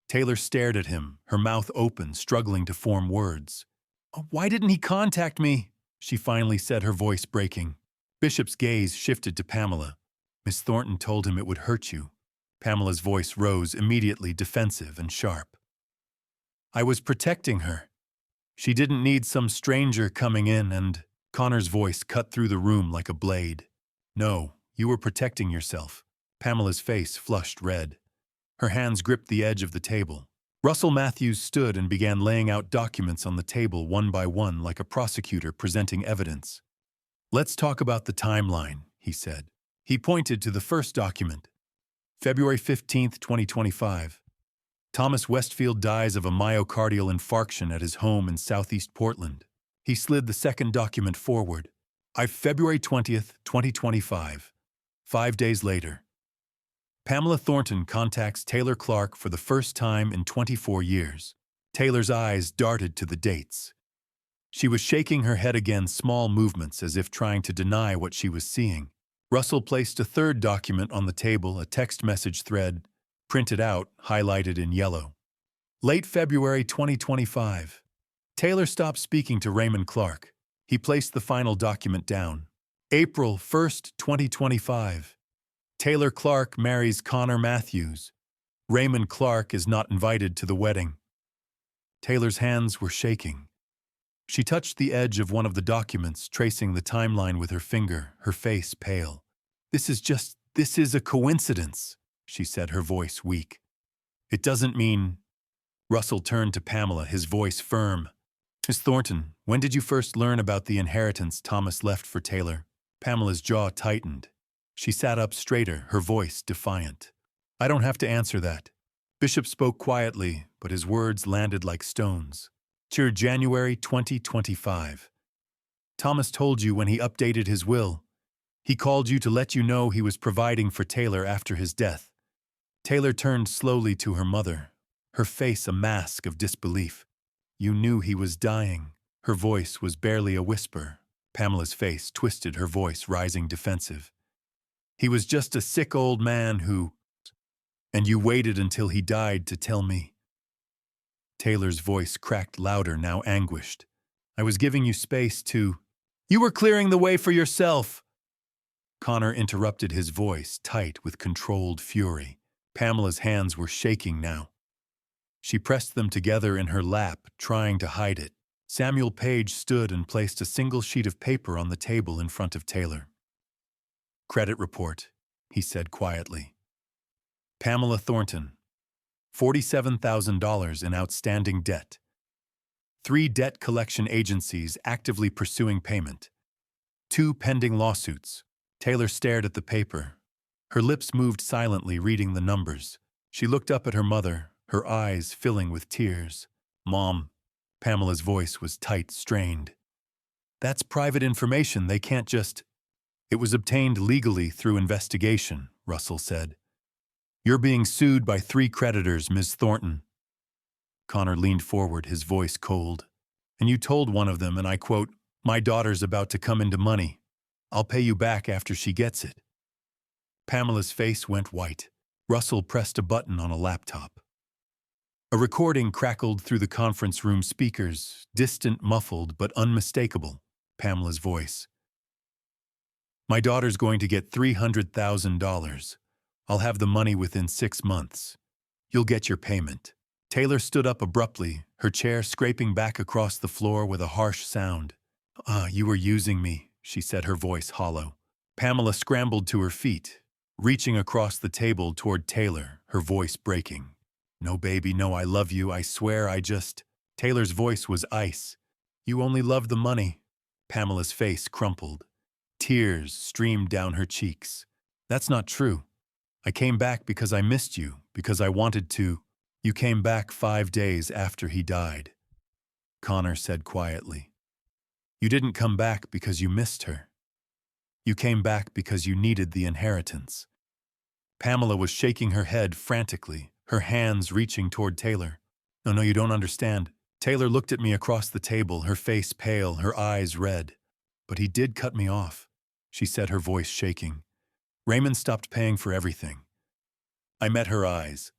Taylor stared at him, her mouth open, struggling to form words. Why didn't he contact me? She finally said, her voice breaking. Bishop's gaze shifted to Pamela. Miss Thornton told him it would hurt you. Pamela's voice rose, immediately defensive and sharp. I was protecting her. She didn't need some stranger coming in and... Connor's voice cut through the room like a blade. No, you were protecting yourself. Pamela's face flushed red. Her hands gripped the edge of the table. Russell Matthews stood and began laying out documents on the table one by one like a prosecutor presenting evidence. Let's talk about the timeline, he said. He pointed to the first document. February 15th, 2025. Thomas Westfield dies of a myocardial infarction at his home in southeast Portland. He slid the second document forward. February 20th, 2025. 5 days later. Pamela Thornton contacts Taylor Clark for the first time in 24 years. Taylor's eyes darted to the dates. She was shaking her head again, small movements as if trying to deny what she was seeing. Russell placed a third document on the table, a text message thread, printed out, highlighted in yellow. Late February 2025. Taylor stopped speaking to Raymond Clark. He placed the final document down. April 1st, 2025. Taylor Clark marries Connor Matthews. Raymond Clark is not invited to the wedding. Taylor's hands were shaking. She touched the edge of one of the documents, tracing the timeline with her finger, her face pale. This is a coincidence, she said, her voice weak. It doesn't mean... Russell turned to Pamela, his voice firm. Miss Thornton, when did you first learn about the inheritance Thomas left for Taylor? Pamela's jaw tightened. She sat up straighter, her voice defiant. I don't have to answer that. Bishop spoke quietly, but his words landed like stones. January 2025. Thomas told you when he updated his will. He called you to let you know he was providing for Taylor after his death. Taylor turned slowly to her mother, her face a mask of disbelief. You knew he was dying. Her voice was barely a whisper. Pamela's face twisted, her voice rising defensive. He was just a sick old man who... And you waited until he died to tell me. Taylor's voice cracked louder, now anguished. I was giving you space to... You were clearing the way for yourself! Connor interrupted, his voice tight with controlled fury. Pamela's hands were shaking now. She pressed them together in her lap, trying to hide it. Samuel Page stood and placed a single sheet of paper on the table in front of Taylor. Credit report, he said quietly. Pamela Thornton, $47,000 in outstanding debt. 3 debt collection agencies actively pursuing payment. 2 pending lawsuits. Taylor stared at the paper. Her lips moved silently, reading the numbers. She looked up at her mother, her eyes filling with tears. Mom, Pamela's voice was tight, strained. That's private information, they can't just... It was obtained legally through investigation, Russell said. You're being sued by 3 creditors, Ms. Thornton. Connor leaned forward, his voice cold. And you told one of them, and I quote, my daughter's about to come into money. I'll pay you back after she gets it. Pamela's face went white. Russell pressed a button on a laptop. A recording crackled through the conference room speakers, distant, muffled, but unmistakable. Pamela's voice. My daughter's going to get $300,000. I'll have the money within 6 months. You'll get your payment. Taylor stood up abruptly, her chair scraping back across the floor with a harsh sound. You were using me, she said, her voice hollow. Pamela scrambled to her feet, reaching across the table toward Taylor, her voice breaking. No, baby, no, I love you, I swear, I just... Taylor's voice was ice. You only love the money. Pamela's face crumpled. Tears streamed down her cheeks. That's not true. I came back because I missed you, because I wanted to. You came back 5 days after he died. Connor said quietly. You didn't come back because you missed her. You came back because you needed the inheritance. Pamela was shaking her head frantically, her hands reaching toward Taylor. No, you don't understand. Taylor looked at me across the table, her face pale, her eyes red. But he did cut me off, she said, her voice shaking. Raymond stopped paying for everything. I met her eyes.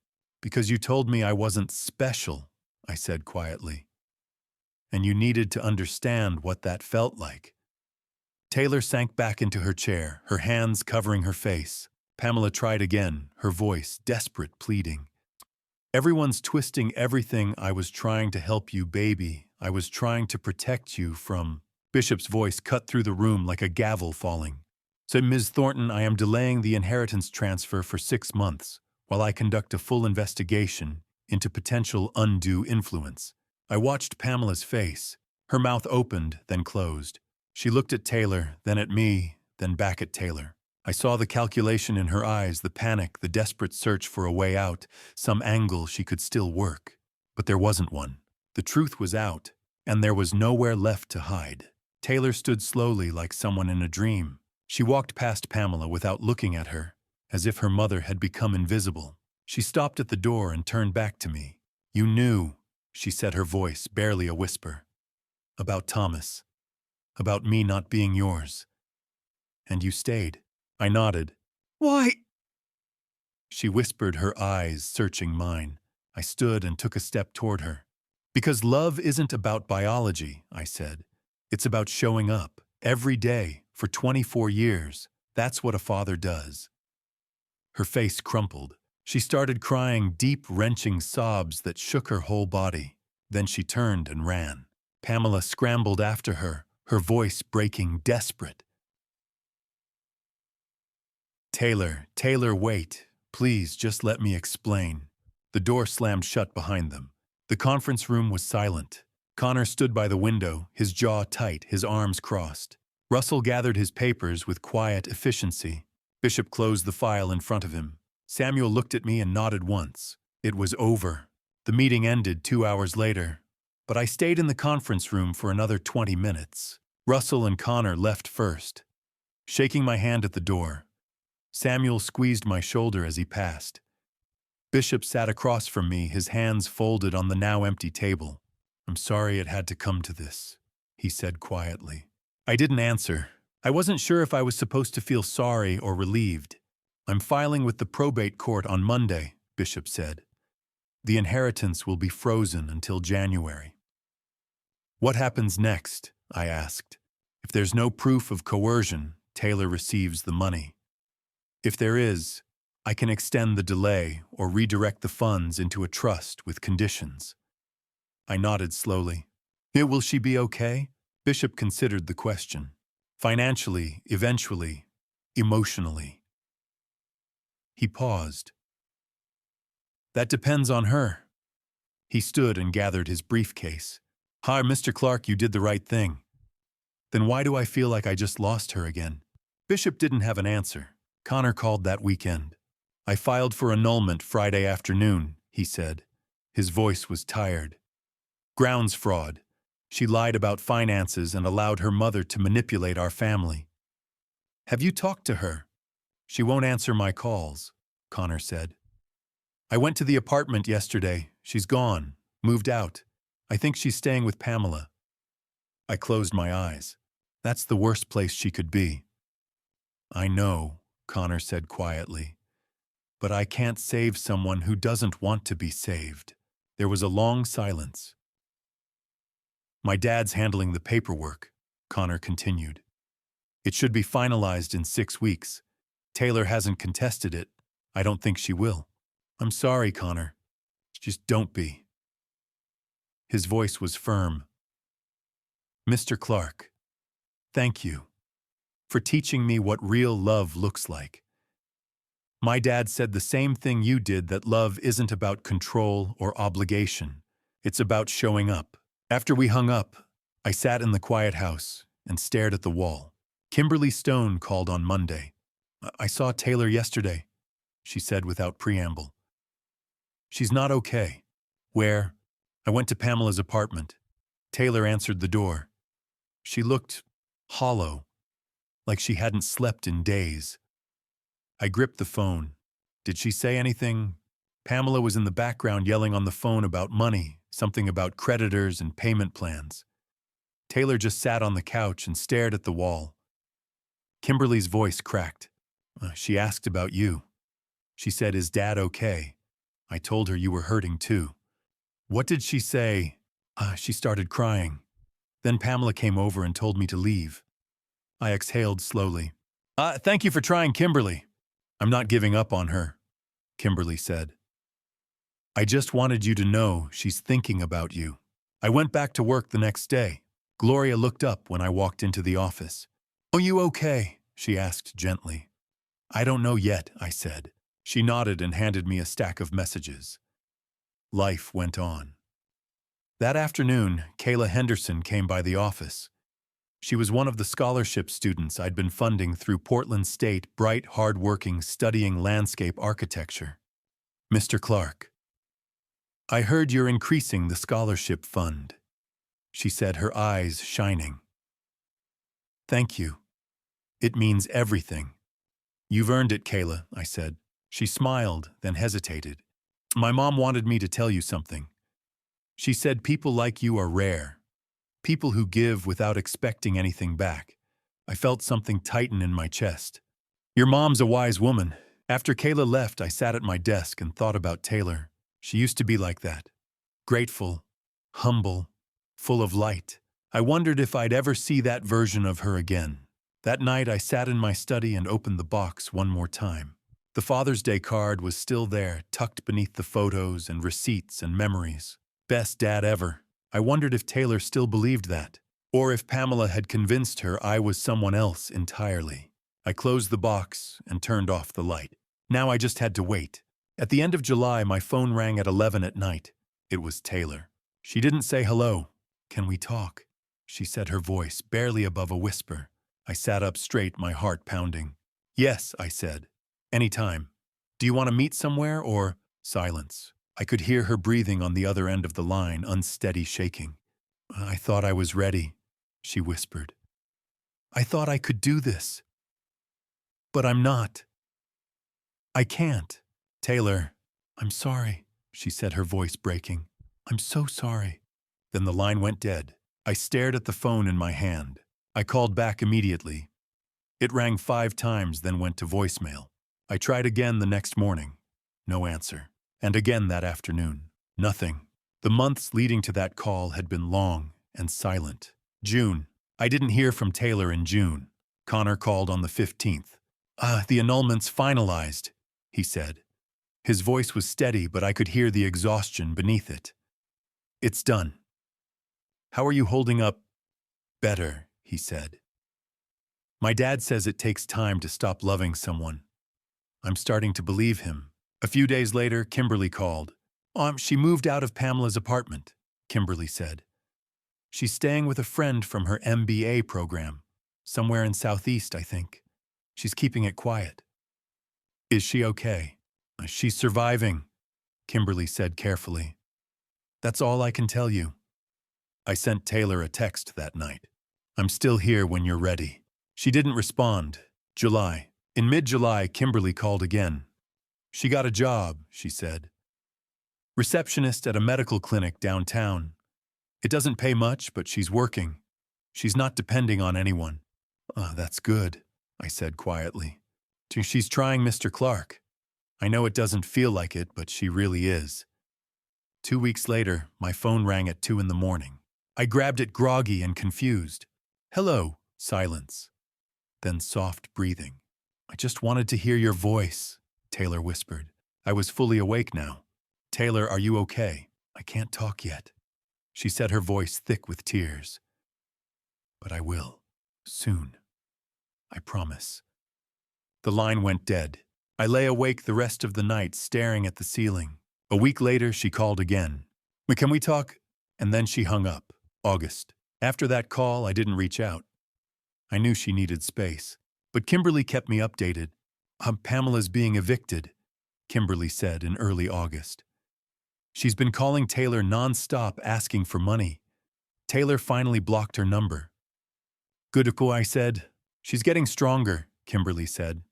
Because you told me I wasn't special, I said quietly. And you needed to understand what that felt like. Taylor sank back into her chair, her hands covering her face. Pamela tried again, her voice desperate, pleading. Everyone's twisting everything. I was trying to help you, baby. I was trying to protect you from... Bishop's voice cut through the room like a gavel falling. So, Ms. Thornton, I am delaying the inheritance transfer for 6 months, while I conduct a full investigation into potential undue influence. I watched Pamela's face. Her mouth opened, then closed. She looked at Taylor, then at me, then back at Taylor. I saw the calculation in her eyes, the panic, the desperate search for a way out, some angle she could still work. But there wasn't one. The truth was out, and there was nowhere left to hide. Taylor stood slowly like someone in a dream. She walked past Pamela without looking at her, as if her mother had become invisible. She stopped at the door and turned back to me. "You knew," she said, her voice barely a whisper. "About Thomas. About me not being yours. And you stayed." I nodded. "Why?" She whispered, her eyes searching mine. I stood and took a step toward her. "Because love isn't about biology," I said. "It's about showing up, every day, for 24 years. That's what a father does." Her face crumpled. She started crying deep, wrenching sobs that shook her whole body. Then she turned and ran. Pamela scrambled after her, her voice breaking, desperate. Taylor, wait. Please, just let me explain." The door slammed shut behind them. The conference room was silent. Connor stood by the window, his jaw tight, his arms crossed. Russell gathered his papers with quiet efficiency. Bishop closed the file in front of him. Samuel looked at me and nodded once. It was over. The meeting ended 2 hours later, but I stayed in the conference room for another 20 minutes. Russell and Connor left first. Shaking my hand at the door, Samuel squeezed my shoulder as he passed. Bishop sat across from me, his hands folded on the now empty table. "I'm sorry it had to come to this," he said quietly. I didn't answer. I wasn't sure if I was supposed to feel sorry or relieved. "I'm filing with the probate court on Monday," Bishop said. "The inheritance will be frozen until January." "What happens next?" I asked. "If there's no proof of coercion, Taylor receives the money. If there is, I can extend the delay or redirect the funds into a trust with conditions." I nodded slowly. Will she be okay?" Bishop considered the question. "Financially, eventually, emotionally." He paused. "That depends on her." He stood and gathered his briefcase. "Hi, Mr. Clark, you did the right thing." "Then why do I feel like I just lost her again?" Bishop didn't have an answer. "Connor called that weekend. I filed for annulment Friday afternoon," he said. His voice was tired. "Grounds fraud. She lied about finances and allowed her mother to manipulate our family." "Have you talked to her?" "She won't answer my calls," Connor said. "I went to the apartment yesterday. She's gone, moved out. I think she's staying with Pamela." I closed my eyes. That's the worst place she could be. "I know," Connor said quietly. "But I can't save someone who doesn't want to be saved." There was a long silence. "My dad's handling the paperwork," Connor continued. "It should be finalized in 6 weeks. Taylor hasn't contested it. I don't think she will." "I'm sorry, Connor. Just don't be." His voice was firm. "Mr. Clark, thank you for teaching me what real love looks like. My dad said the same thing you did, that love isn't about control or obligation. It's about showing up." After we hung up, I sat in the quiet house and stared at the wall. Kimberly Stone called on Monday. "I saw Taylor yesterday," she said without preamble. "She's not okay." "Where?" "I went to Pamela's apartment. Taylor answered the door. She looked hollow, like she hadn't slept in days." I gripped the phone. "Did she say anything?" Pamela was in the background yelling on the phone about money, something about creditors and payment plans. Taylor just sat on the couch and stared at the wall. Kimberly's voice cracked. "She asked about you. She said, 'Is Dad okay?' I told her you were hurting too." "What did she say?" She started crying. Then Pamela came over and told me to leave." I exhaled slowly. "Thank you for trying, Kimberly." "I'm not giving up on her," Kimberly said. "I just wanted you to know she's thinking about you." I went back to work the next day. Gloria looked up when I walked into the office. "Are you okay?" she asked gently. "I don't know yet," I said. She nodded and handed me a stack of messages. Life went on. That afternoon, Kayla Henderson came by the office. She was one of the scholarship students I'd been funding through Portland State, bright, hard-working, studying landscape architecture. "Mr. Clark, I heard you're increasing the scholarship fund," she said, her eyes shining. Thank you. It means everything. You've earned it, Kayla, I said. She smiled, then hesitated. My mom wanted me to tell you something. She said people like you are rare. People who give without expecting anything back. I felt something tighten in my chest. Your mom's a wise woman. After Kayla left, I sat at my desk and thought about Taylor. She used to be like that. Grateful, humble, full of light. I wondered if I'd ever see that version of her again. That night, I sat in my study and opened the box one more time. The Father's Day card was still there, tucked beneath the photos and receipts and memories. Best dad ever. I wondered if Taylor still believed that, or if Pamela had convinced her I was someone else entirely. I closed the box and turned off the light. Now I just had to wait. At the end of July, my phone rang at 11 at night. It was Taylor. She didn't say hello. Can we talk? She said, her voice barely above a whisper. I sat up straight, my heart pounding. Yes, I said. Anytime. Do you want to meet somewhere or? Silence. I could hear her breathing on the other end of the line, unsteady shaking. I thought I was ready, she whispered. I thought I could do this. But I'm not. I can't. Taylor, I'm sorry, she said, her voice breaking. I'm so sorry. Then the line went dead. I stared at the phone in my hand. I called back immediately. It rang 5 times, then went to voicemail. I tried again the next morning. No answer. And again that afternoon. Nothing. The months leading to that call had been long and silent. June. I didn't hear from Taylor in June. Connor called on the 15th. The annulment's finalized, he said. His voice was steady, but I could hear the exhaustion beneath it. It's done. How are you holding up? Better, he said. My dad says it takes time to stop loving someone. I'm starting to believe him. A few days later, Kimberly called. She moved out of Pamela's apartment, Kimberly said. She's staying with a friend from her MBA program, somewhere in Southeast, I think. She's keeping it quiet. Is she okay? She's surviving, Kimberly said carefully. That's all I can tell you. I sent Taylor a text that night. I'm still here when you're ready. She didn't respond. July. In mid-July, Kimberly called again. She got a job, she said. Receptionist at a medical clinic downtown. It doesn't pay much, but she's working. She's not depending on anyone. That's good, I said quietly. She's trying Mr. Clark. I know it doesn't feel like it, but she really is. 2 weeks later, my phone rang at 2 in the morning. I grabbed it groggy and confused. Hello, silence. Then soft breathing. I just wanted to hear your voice, Taylor whispered. I was fully awake now. Taylor, are you okay? I can't talk yet. She said, her voice thick with tears. But I will. Soon. I promise. The line went dead. I lay awake the rest of the night staring at the ceiling. A week later, she called again. Can we talk? And then she hung up. August. After that call, I didn't reach out. I knew she needed space. But Kimberly kept me updated. Pamela's being evicted, Kimberly said in early August. She's been calling Taylor nonstop asking for money. Taylor finally blocked her number. Good, I said. She's getting stronger, Kimberly said.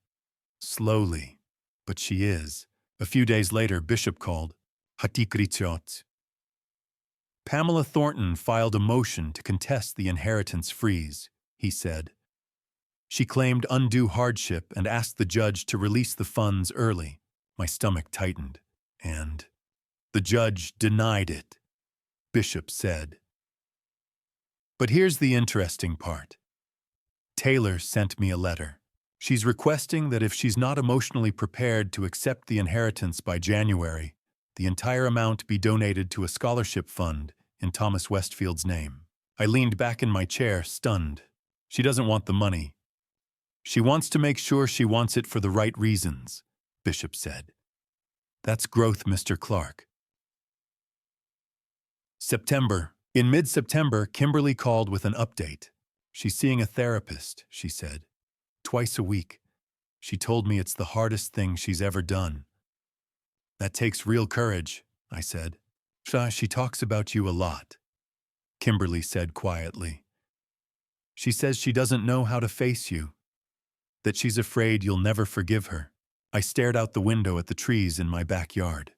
Slowly, but she is. A few days later, Bishop called. Hatikrichot. Pamela Thornton filed a motion to contest the inheritance freeze, he said. She claimed undue hardship and asked the judge to release the funds early. My stomach tightened. And the judge denied it, Bishop said. But here's the interesting part. Taylor sent me a letter. She's requesting that if she's not emotionally prepared to accept the inheritance by January, the entire amount be donated to a scholarship fund in Thomas Westfield's name. I leaned back in my chair, stunned. She doesn't want the money. She wants to make sure she wants it for the right reasons, Bishop said. That's growth, Mr. Clark. September. In mid-September, Kimberly called with an update. She's seeing a therapist, she said. Twice a week. She told me it's the hardest thing she's ever done. That takes real courage, I said. She talks about you a lot, Kimberly said quietly. She says she doesn't know how to face you, that she's afraid you'll never forgive her. I stared out the window at the trees in my backyard.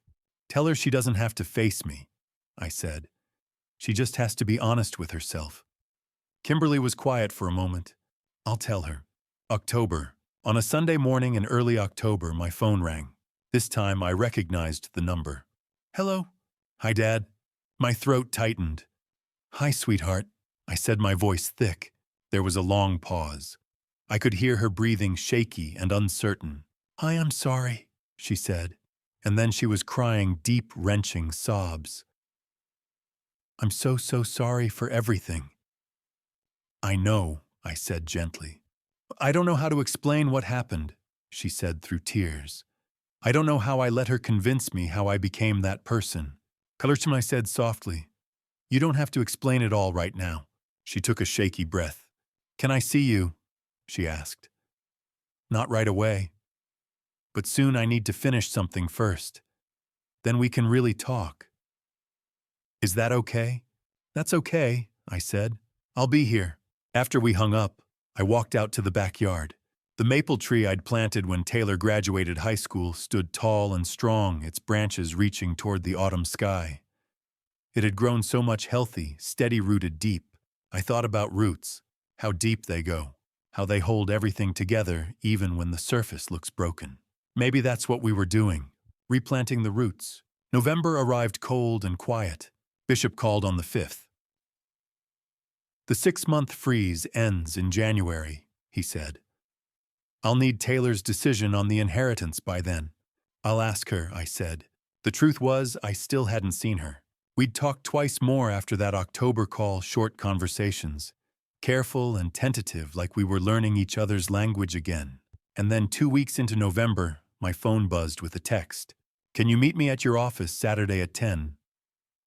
Tell her she doesn't have to face me, I said. She just has to be honest with herself. Kimberly was quiet for a moment. I'll tell her. October. On a Sunday morning in early October, my phone rang. This time I recognized the number. Hello? Hi, Dad. My throat tightened. Hi, sweetheart. I said, my voice thick. There was a long pause. I could hear her breathing shaky and uncertain. I am sorry, she said, and then she was crying deep, wrenching sobs. I'm so sorry for everything. I know, I said gently. I don't know how to explain what happened, she said through tears. I don't know how I let her convince me how I became that person. I said softly. You don't have to explain it all right now. She took a shaky breath. Can I see you? She asked. Not right away. But soon I need to finish something first. Then we can really talk. Is that okay? That's okay, I said. I'll be here. After we hung up, I walked out to the backyard. The maple tree I'd planted when Taylor graduated high school stood tall and strong, its branches reaching toward the autumn sky. It had grown so much healthy, steady-rooted deep. I thought about roots, how deep they go, how they hold everything together even when the surface looks broken. Maybe that's what we were doing, replanting the roots. November arrived cold and quiet. Bishop called on the 5th. The 6-month freeze ends in January, he said. I'll need Taylor's decision on the inheritance by then. I'll ask her, I said. The truth was, I still hadn't seen her. We'd talked twice more after that October call, short conversations, careful and tentative like we were learning each other's language again. And then 2 weeks into November, my phone buzzed with a text. Can you meet me at your office Saturday at 10?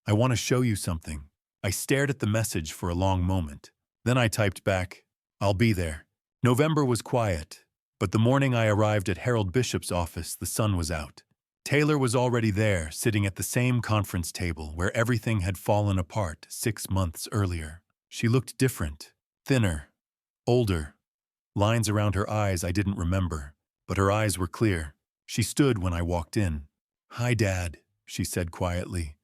I want to show you something. I stared at the message for a long moment. Then I typed back, I'll be there. November was quiet, but the morning I arrived at Harold Bishop's office, the sun was out. Taylor was already there, sitting at the same conference table where everything had fallen apart 6 months earlier. She looked different, thinner, older. Lines around her eyes I didn't remember, but her eyes were clear. She stood when I walked in. Hi, Dad, she said quietly.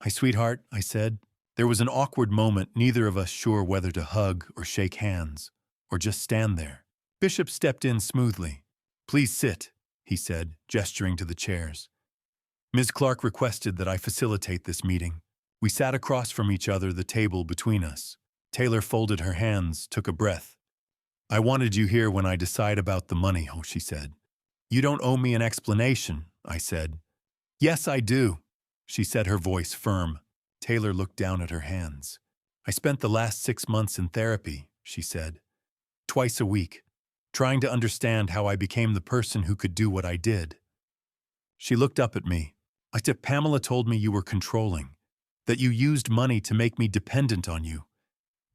Hi, sweetheart, I said. There was an awkward moment, neither of us sure whether to hug or shake hands, or just stand there. Bishop stepped in smoothly. Please sit, he said, gesturing to the chairs. Ms. Clark requested that I facilitate this meeting. We sat across from each other, the table between us. Taylor folded her hands, took a breath. I wanted you here when I decide about the money, she said. You don't owe me an explanation, I said. Yes, I do, she said, her voice firm. Taylor looked down at her hands. I spent the last 6 months in therapy, she said. Twice a week, trying to understand how I became the person who could do what I did. She looked up at me. I said, Pamela told me you were controlling, that you used money to make me dependent on you,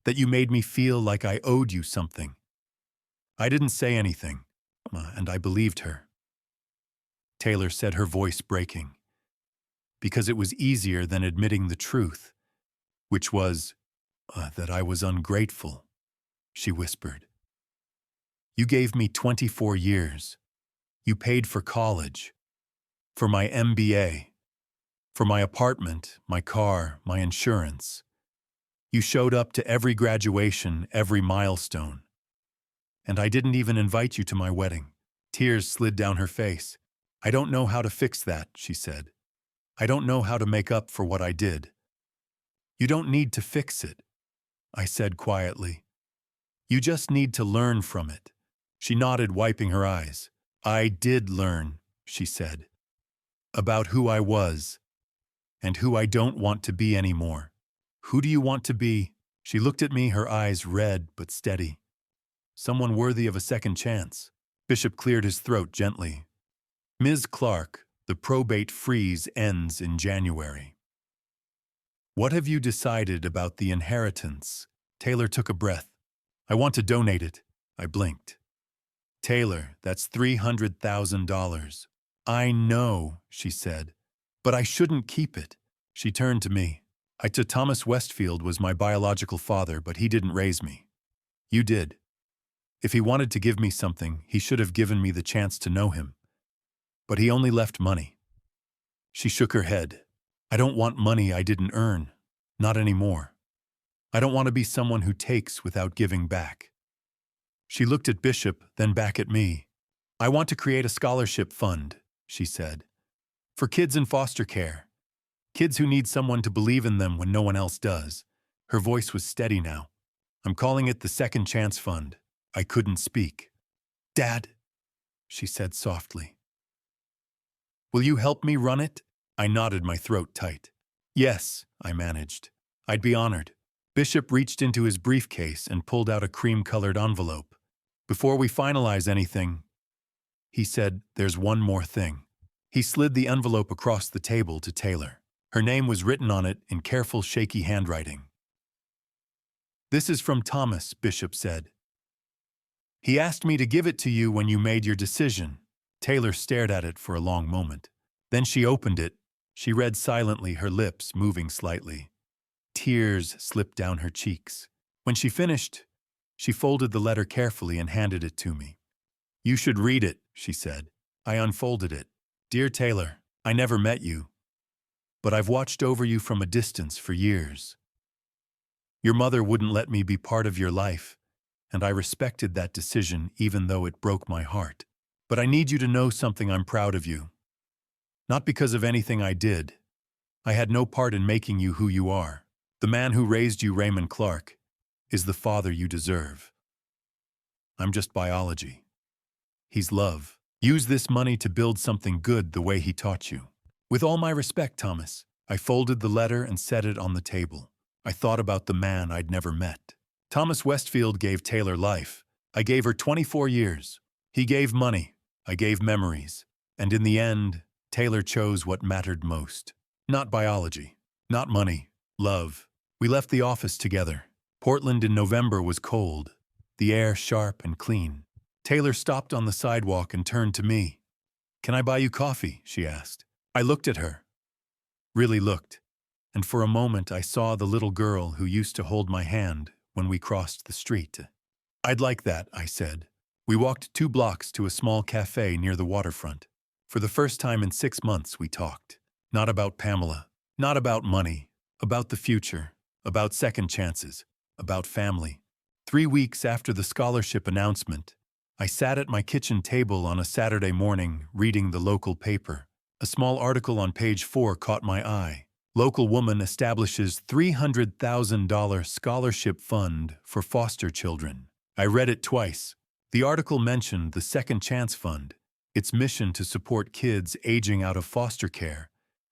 that you made me feel like I owed you something. I didn't say anything, and I believed her. Taylor said, her voice breaking. Because it was easier than admitting the truth, which was that I was ungrateful, she whispered. You gave me 24 years. You paid for college, for my MBA, for my apartment, my car, my insurance. You showed up to every graduation, every milestone. And I didn't even invite you to my wedding. Tears slid down her face. I don't know how to fix that, she said. I don't know how to make up for what I did. You don't need to fix it, I said quietly. You just need to learn from it. She nodded, wiping her eyes. I did learn, she said, about who I was and who I don't want to be anymore. Who do you want to be? She looked at me, her eyes red but steady. Someone worthy of a second chance. Bishop cleared his throat gently. Ms. Clark, the probate freeze ends in January. What have you decided about the inheritance? Taylor took a breath. I want to donate it. I blinked. Taylor, that's $300,000. I know, she said, but I shouldn't keep it. She turned to me. Thomas Westfield was my biological father, but he didn't raise me. You did. If he wanted to give me something, he should have given me the chance to know him. But he only left money. She shook her head. I don't want money I didn't earn. Not anymore. I don't want to be someone who takes without giving back. She looked at Bishop, then back at me. I want to create a scholarship fund, she said. For kids in foster care. Kids who need someone to believe in them when no one else does. Her voice was steady now. I'm calling it the Second Chance Fund. I couldn't speak. Dad, she said softly. Will you help me run it? I nodded, my throat tight. Yes, I managed. I'd be honored. Bishop reached into his briefcase and pulled out a cream-colored envelope. Before we finalize anything, he said, there's one more thing. He slid the envelope across the table to Taylor. Her name was written on it in careful, shaky handwriting. This is from Thomas, Bishop said. He asked me to give it to you when you made your decision. Taylor stared at it for a long moment. Then she opened it. She read silently, her lips moving slightly. Tears slipped down her cheeks. When she finished, she folded the letter carefully and handed it to me. You should read it, she said. I unfolded it. Dear Taylor, I never met you, but I've watched over you from a distance for years. Your mother wouldn't let me be part of your life, and I respected that decision even though it broke my heart. But I need you to know something. I'm proud of you. Not because of anything I did. I had no part in making you who you are. The man who raised you, Raymond Clark, is the father you deserve. I'm just biology. He's love. Use this money to build something good the way he taught you. With all my respect, Thomas, I folded the letter and set it on the table. I thought about the man I'd never met. Thomas Westfield gave Taylor life. I gave her 24 years. He gave money. I gave memories. And in the end, Taylor chose what mattered most. Not biology. Not money. Love. We left the office together. Portland in November was cold. The air sharp and clean. Taylor stopped on the sidewalk and turned to me. Can I buy you coffee? She asked. I looked at her. Really looked. And for a moment I saw the little girl who used to hold my hand when we crossed the street. I'd like that, I said. We walked 2 blocks to a small cafe near the waterfront. For the first time in 6 months we talked. Not about Pamela. Not about money. About the future. About second chances. About family. 3 weeks after the scholarship announcement, I sat at my kitchen table on a Saturday morning reading the local paper. A small article on page 4 caught my eye. Local woman establishes $300,000 scholarship fund for foster children. I read it twice. The article mentioned the Second Chance Fund, its mission to support kids aging out of foster care,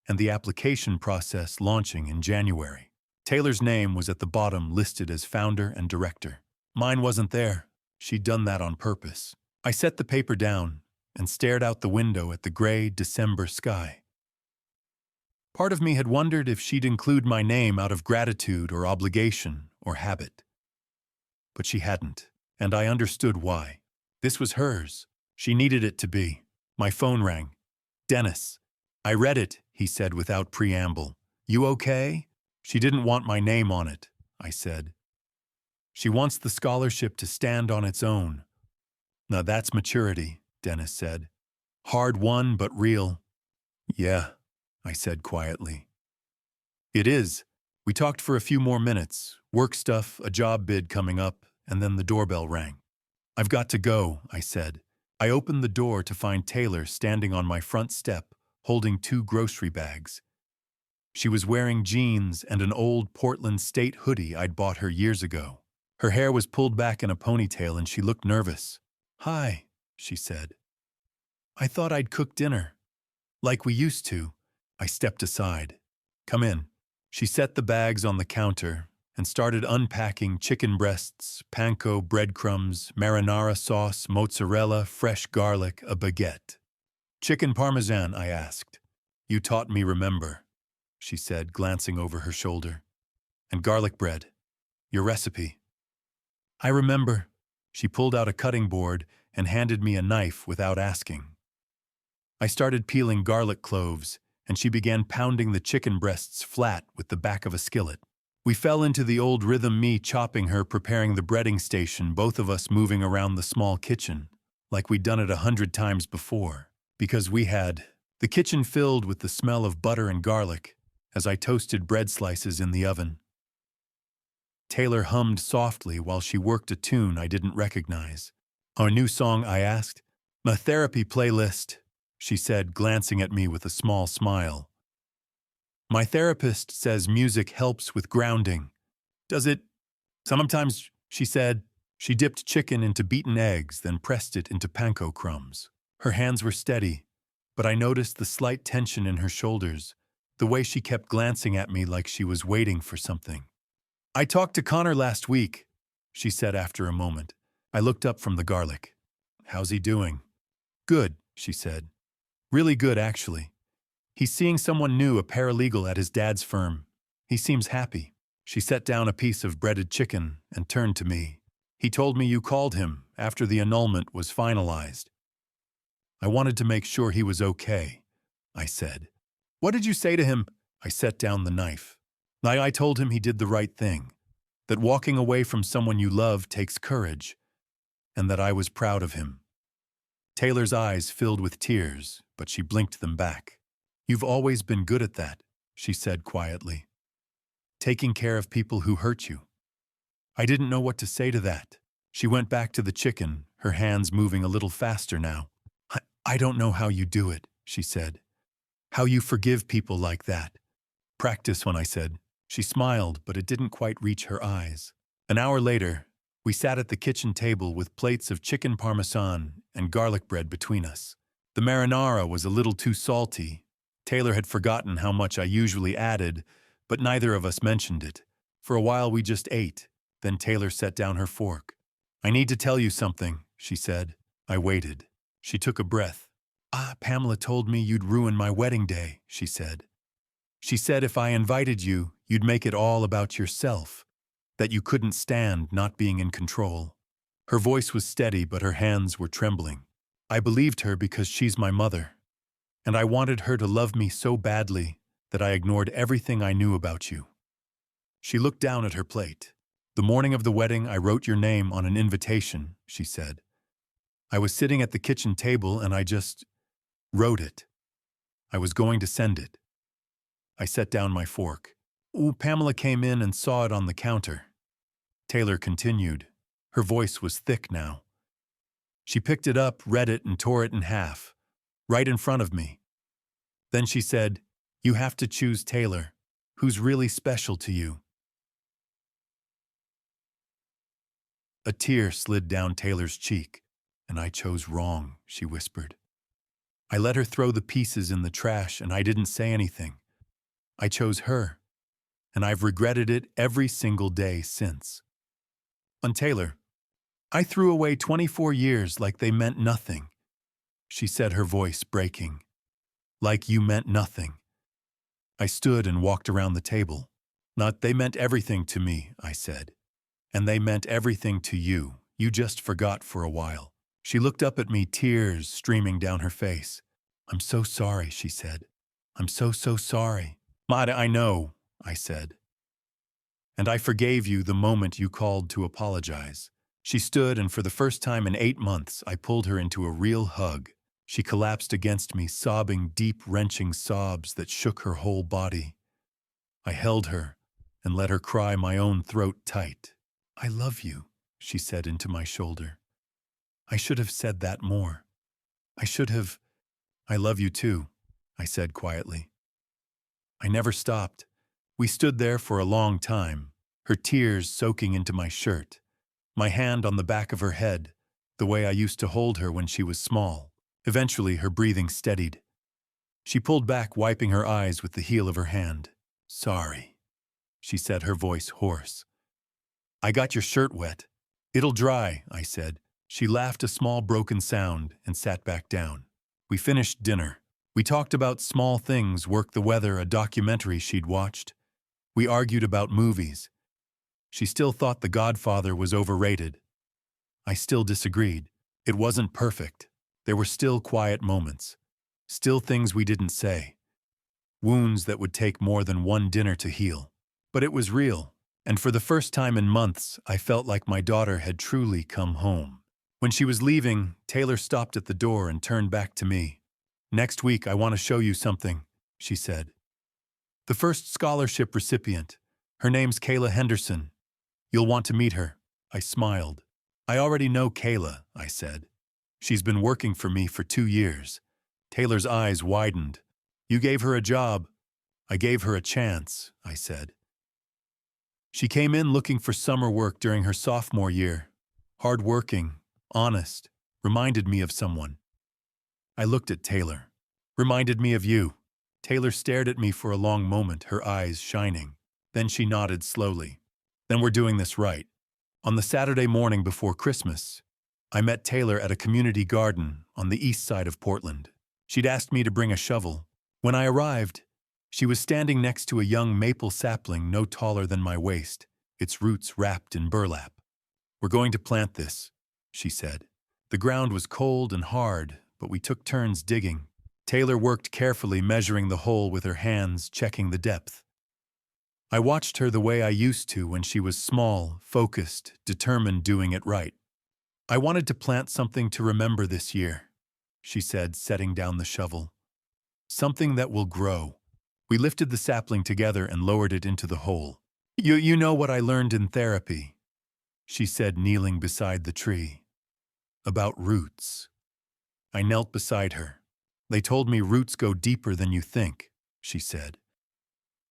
and the application process launching in January. Taylor's name was at the bottom, listed as founder and director. Mine wasn't there. She'd done that on purpose. I set the paper down and stared out the window at the gray December sky. Part of me had wondered if she'd include my name out of gratitude or obligation or habit. But she hadn't, and I understood why. This was hers. She needed it to be. My phone rang. Dennis. I read it, he said without preamble. You okay? She didn't want my name on it, I said. She wants the scholarship to stand on its own. Now that's maturity, Dennis said. Hard won, but real. Yeah, I said quietly. It is. We talked for a few more minutes, work stuff, a job bid coming up, and then the doorbell rang. I've got to go, I said. I opened the door to find Taylor standing on my front step, holding 2 grocery bags. She was wearing jeans and an old Portland State hoodie I'd bought her years ago. Her hair was pulled back in a ponytail and she looked nervous. Hi, she said. I thought I'd cook dinner. Like we used to. I stepped aside. Come in. She set the bags on the counter and started unpacking chicken breasts, panko breadcrumbs, marinara sauce, mozzarella, fresh garlic, a baguette. Chicken parmesan, I asked. You taught me, remember, she said, glancing over her shoulder. And garlic bread. Your recipe. I remember. She pulled out a cutting board and handed me a knife without asking. I started peeling garlic cloves, and she began pounding the chicken breasts flat with the back of a skillet. We fell into the old rhythm, me chopping, her preparing the breading station, both of us moving around the small kitchen, like we'd done it 100 times before, because we had. The kitchen filled with the smell of butter and garlic as I toasted bread slices in the oven. Taylor hummed softly while she worked a tune I didn't recognize. "Our new song?" I asked. "My therapy playlist," she said, glancing at me with a small smile. "My therapist says music helps with grounding." "Does it?" "Sometimes," she said. She dipped chicken into beaten eggs, then pressed it into panko crumbs. Her hands were steady, but I noticed the slight tension in her shoulders, the way she kept glancing at me like she was waiting for something. "I talked to Connor last week," she said after a moment. I looked up from the garlic. "How's he doing?" "Good," she said. "Really good, actually. He's seeing someone new, a paralegal at his dad's firm. He seems happy." She set down a piece of breaded chicken and turned to me. "He told me you called him after the annulment was finalized." "I wanted to make sure he was okay," I said. "What did you say to him?" I set down the knife. I told him he did the right thing, that walking away from someone you love takes courage, and that I was proud of him. Taylor's eyes filled with tears, but she blinked them back. "You've always been good at that," she said quietly. "Taking care of people who hurt you." I didn't know what to say to that. She went back to the chicken, her hands moving a little faster now. I don't know how you do it," she said. "How you forgive people like that." "Practice," when I said. She smiled, but it didn't quite reach her eyes. An hour later, we sat at the kitchen table with plates of chicken parmesan and garlic bread between us. The marinara was a little too salty. Taylor had forgotten how much I usually added, but neither of us mentioned it. For a while we just ate. Then Taylor set down her fork. "I need to tell you something," she said. I waited. She took a breath. Pamela told me you'd ruin my wedding day," she said. "She said if I invited you, you'd make it all about yourself, that you couldn't stand not being in control." Her voice was steady, but her hands were trembling. "I believed her because she's my mother, and I wanted her to love me so badly that I ignored everything I knew about you." She looked down at her plate. "The morning of the wedding, I wrote your name on an invitation," she said. "I was sitting at the kitchen table and I just wrote it. I was going to send it." I set down my fork. Pamela came in and saw it on the counter." Taylor continued. Her voice was thick now. "She picked it up, read it, and tore it in half, right in front of me. Then she said, 'You have to choose Taylor. Who's really special to you?'" A tear slid down Taylor's cheek. "And I chose wrong," she whispered. I let her throw the pieces in the trash, and I didn't say anything. I chose her, and I've regretted it every single day since. On Taylor, I threw away 24 years like they meant nothing," she said, her voice breaking. "Like you meant nothing." I stood and walked around the table. "Not they meant everything to me," I said. "And they meant everything to you. You just forgot for a while." She looked up at me, tears streaming down her face. "I'm so sorry," she said. "I'm so sorry." "Mada, I know," I said. "And I forgave you the moment you called to apologize." She stood, and for the first time in 8 months, I pulled her into a real hug. She collapsed against me, sobbing deep, wrenching sobs that shook her whole body. I held her and let her cry my own throat tight. "I love you," she said into my shoulder. "I should have said that more. I should have—" "I love you too," I said quietly. I never stopped. We stood there for a long time, her tears soaking into my shirt, my hand on the back of her head, the way I used to hold her when she was small. Eventually, her breathing steadied. She pulled back, wiping her eyes with the heel of her hand. "Sorry," she said, her voice hoarse. "I got your shirt wet." "It'll dry," I said. She laughed a small broken sound and sat back down. We finished dinner. We talked about small things, work, the weather, a documentary she'd watched. We argued about movies. She still thought The Godfather was overrated. I still disagreed. It wasn't perfect. There were still quiet moments. Still things we didn't say. Wounds that would take more than one dinner to heal. But it was real. And for the first time in months, I felt like my daughter had truly come home. When she was leaving, Taylor stopped at the door and turned back to me. "Next week, I want to show you something," she said. "The first scholarship recipient. Her name's Kayla Henderson. You'll want to meet her." I smiled. "I already know Kayla," I said. "She's been working for me for 2 years." Taylor's eyes widened. "You gave her a job." "I gave her a chance," I said. "She came in looking for summer work during her sophomore year. Hard-working, honest, reminded me of someone." I looked at Taylor. "Reminded me of you." Taylor stared at me for a long moment, her eyes shining. Then she nodded slowly. "Then we're doing this right." On the Saturday morning before Christmas, I met Taylor at a community garden on the east side of Portland. She'd asked me to bring a shovel. When I arrived, she was standing next to a young maple sapling no taller than my waist, its roots wrapped in burlap. "We're going to plant this," she said. The ground was cold and hard, but we took turns digging. Taylor worked carefully, measuring the hole with her hands, checking the depth. I watched her the way I used to when she was small, focused, determined, doing it right. "I wanted to plant something to remember this year," she said, setting down the shovel. "Something that will grow." We lifted the sapling together and lowered it into the hole. You know what I learned in therapy," she said, kneeling beside the tree. "About roots." I knelt beside her. "They told me roots go deeper than you think," she said.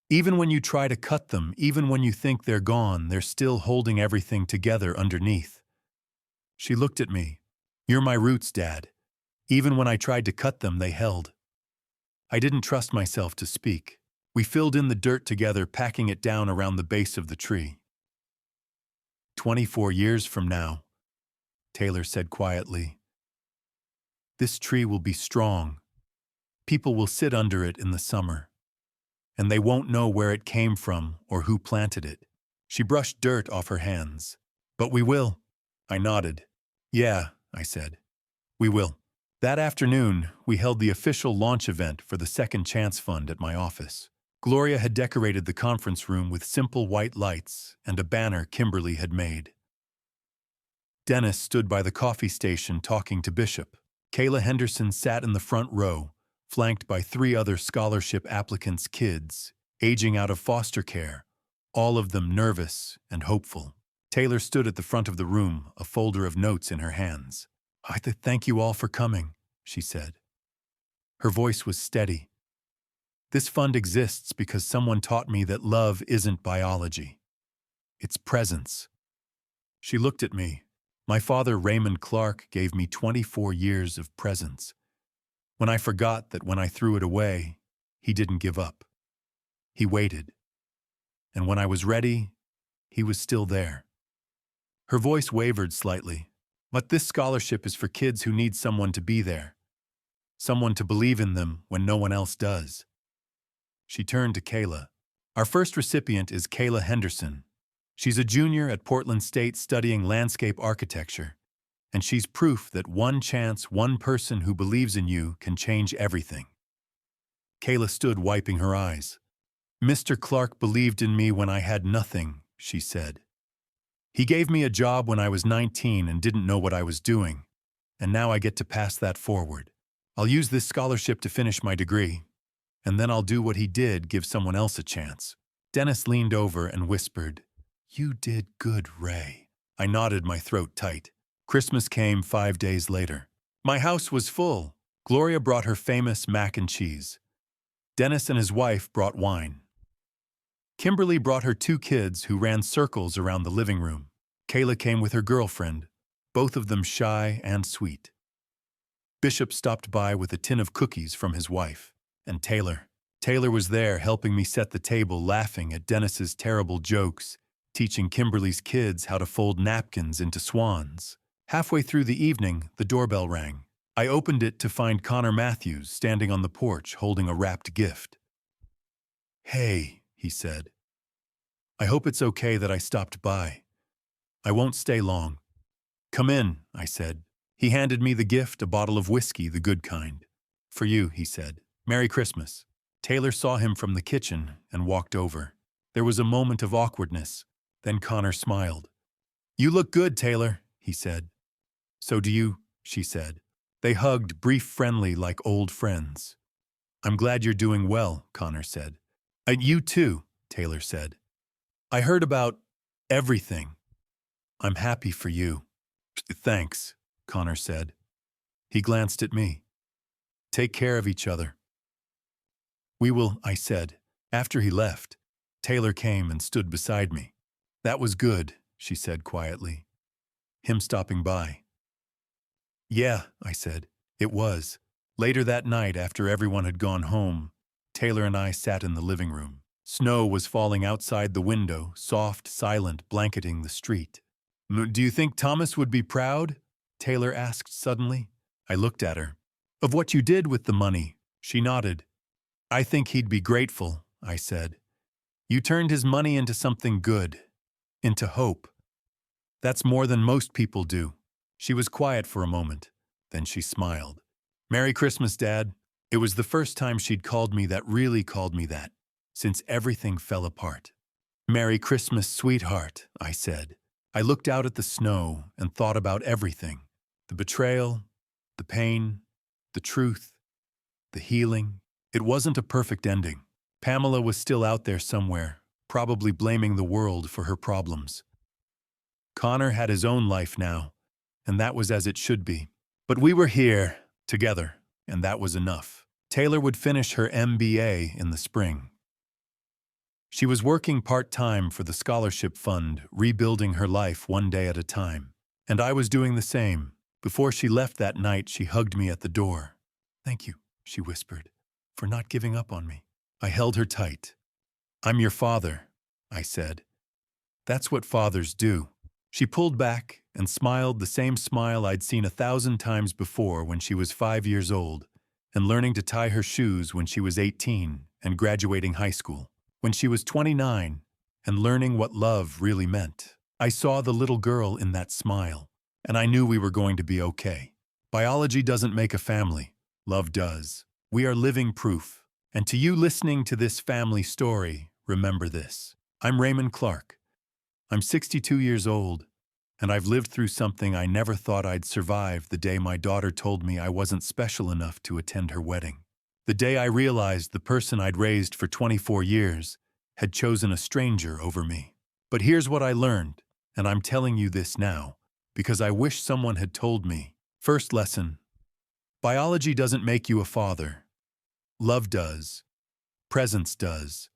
"Even when you try to cut them, even when you think they're gone, they're still holding everything together underneath." She looked at me. "You're my roots, Dad. Even when I tried to cut them, they held." I didn't trust myself to speak. We filled in the dirt together, packing it down around the base of the tree. 24 years from now," Taylor said quietly, "this tree will be strong. People will sit under it in the summer, and they won't know where it came from or who planted it." She brushed dirt off her hands. "But we will." I nodded. "Yeah," I said. "We will." That afternoon, we held the official launch event for the Second Chance Fund at my office. Gloria had decorated the conference room with simple white lights and a banner Kimberly had made. Dennis stood by the coffee station talking to Bishop. Kayla Henderson sat in the front row, flanked by 3 other scholarship applicants' kids, aging out of foster care, all of them nervous and hopeful. Taylor stood at the front of the room, a folder of notes in her hands. Thank you all for coming," she said. Her voice was steady. "This fund exists because someone taught me that love isn't biology. It's presence." She looked at me. "My father, Raymond Clark, gave me 24 years of presence. When I forgot that when I threw it away, he didn't give up. He waited. And when I was ready, he was still there." Her voice wavered slightly. "But this scholarship is for kids who need someone to be there. Someone to believe in them when no one else does." She turned to Kayla. "Our first recipient is Kayla Henderson. She's a junior at Portland State studying landscape architecture, and she's proof that one chance, one person who believes in you can change everything." Kayla stood wiping her eyes. "Mr. Clark believed in me when I had nothing," she said. "He gave me a job when I was 19 and didn't know what I was doing, and now I get to pass that forward. I'll use this scholarship to finish my degree, and then I'll do what he did, give someone else a chance." Dennis leaned over and whispered, "You did good, Ray." I nodded, my throat tight. Christmas came 5 days later. My house was full. Gloria brought her famous mac and cheese. Dennis and his wife brought wine. Kimberly brought her 2 kids who ran circles around the living room. Kayla came with her girlfriend, both of them shy and sweet. Bishop stopped by with a tin of cookies from his wife. And Taylor. Taylor was there helping me set the table, laughing at Dennis's terrible jokes, teaching Kimberly's kids how to fold napkins into swans. Halfway through the evening, the doorbell rang. I opened it to find Connor Matthews standing on the porch holding a wrapped gift. "Hey," he said. "I hope it's okay that I stopped by. I won't stay long." "Come in," I said. He handed me the gift, a bottle of whiskey, the good kind. "For you," he said. "Merry Christmas." Taylor saw him from the kitchen and walked over. There was a moment of awkwardness. Then Connor smiled. "You look good, Taylor," he said. "So do you," she said. They hugged, brief, friendly, like old friends. "I'm glad you're doing well," Connor said. You too," Taylor said. "I heard about everything. I'm happy for you." "Thanks," Connor said. He glanced at me. "Take care of each other." "We will," I said. After he left, Taylor came and stood beside me. "That was good," she said quietly. "Him stopping by." "Yeah," I said. "It was." Later that night, after everyone had gone home, Taylor and I sat in the living room. Snow was falling outside the window, soft, silent, blanketing the street. "Do you think Thomas would be proud?" Taylor asked suddenly. I looked at her. "Of what you did with the money?" She nodded. "I think he'd be grateful," I said. "You turned his money into something good, into hope. That's more than most people do." She was quiet for a moment. Then she smiled. "Merry Christmas, Dad." It was the first time she'd called me that, really called me that, since everything fell apart. "Merry Christmas, sweetheart," I said. I looked out at the snow and thought about everything. The betrayal, the pain, the truth, the healing. It wasn't a perfect ending. Pamela was still out there somewhere, probably blaming the world for her problems. Connor had his own life now, and that was as it should be. But we were here, together, and that was enough. Taylor would finish her MBA in the spring. She was working part-time for the scholarship fund, rebuilding her life one day at a time. And I was doing the same. Before she left that night, she hugged me at the door. "Thank you," she whispered, "for not giving up on me." I held her tight. "I'm your father," I said. "That's what fathers do." She pulled back and smiled the same smile I'd seen 1,000 times before when she was 5 years old and learning to tie her shoes when she was 18 and graduating high school. When she was 29 and learning what love really meant. I saw the little girl in that smile, and I knew we were going to be okay. Biology doesn't make a family. Love does. We are living proof. And to you listening to this family story, remember this. I'm Raymond Clark. I'm 62 years old, and I've lived through something I never thought I'd survive the day my daughter told me I wasn't special enough to attend her wedding. The day I realized the person I'd raised for 24 years had chosen a stranger over me. But here's what I learned, and I'm telling you this now, because I wish someone had told me. First lesson: biology doesn't make you a father. Love does. Presence does.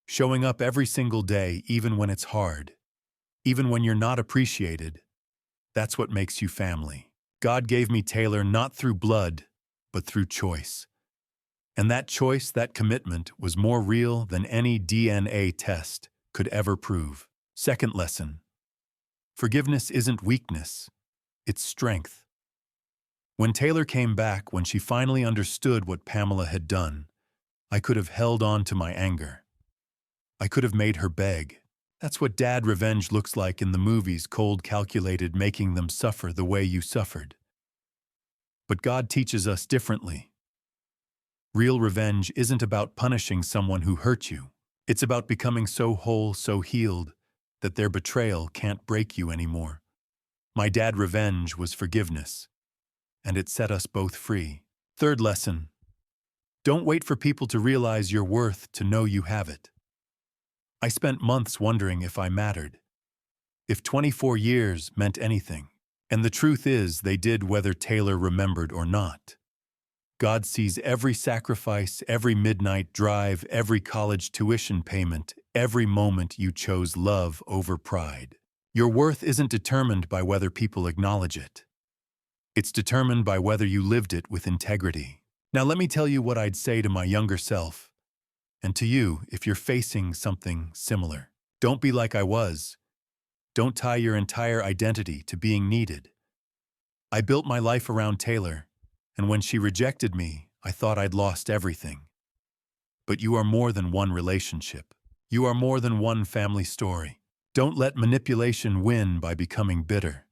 Showing up every single day, even when it's hard, even when you're not appreciated, that's what makes you family. God gave me Taylor not through blood, but through choice. And that choice, that commitment, was more real than any DNA test could ever prove. Second lesson: forgiveness isn't weakness, it's strength. When Taylor came back, when she finally understood what Pamela had done, I could have held on to my anger. I could have made her beg. That's what dad revenge looks like in the movies, cold, calculated, making them suffer the way you suffered. But God teaches us differently. Real revenge isn't about punishing someone who hurt you. It's about becoming so whole, so healed, that their betrayal can't break you anymore. My dad revenge was forgiveness, and it set us both free. Third lesson: don't wait for people to realize your worth to know you have it. I spent months wondering if I mattered, if 24 years meant anything. And the truth is, they did, whether Taylor remembered or not. God sees every sacrifice, every midnight drive, every college tuition payment, every moment you chose love over pride. Your worth isn't determined by whether people acknowledge it. It's determined by whether you lived it with integrity. Now let me tell you what I'd say to my younger self, and to you if you're facing something similar. Don't be like I was. Don't tie your entire identity to being needed. I built my life around Taylor, and when she rejected me, I thought I'd lost everything. But you are more than one relationship. You are more than one family story. Don't let manipulation win by becoming bitter.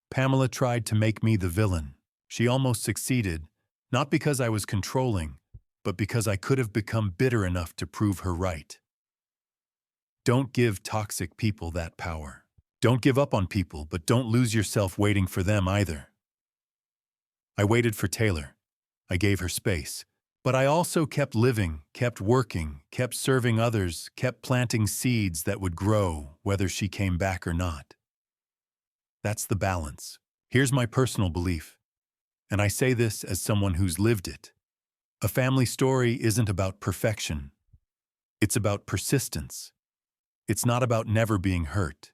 Pamela tried to make me the villain. She almost succeeded, not because I was controlling, but because I could have become bitter enough to prove her right. Don't give toxic people that power. Don't give up on people, but don't lose yourself waiting for them either. I waited for Taylor. I gave her space. But I also kept living, kept working, kept serving others, kept planting seeds that would grow whether she came back or not. That's the balance. Here's my personal belief, and I say this as someone who's lived it. A family story isn't about perfection. It's about persistence. It's not about never being hurt.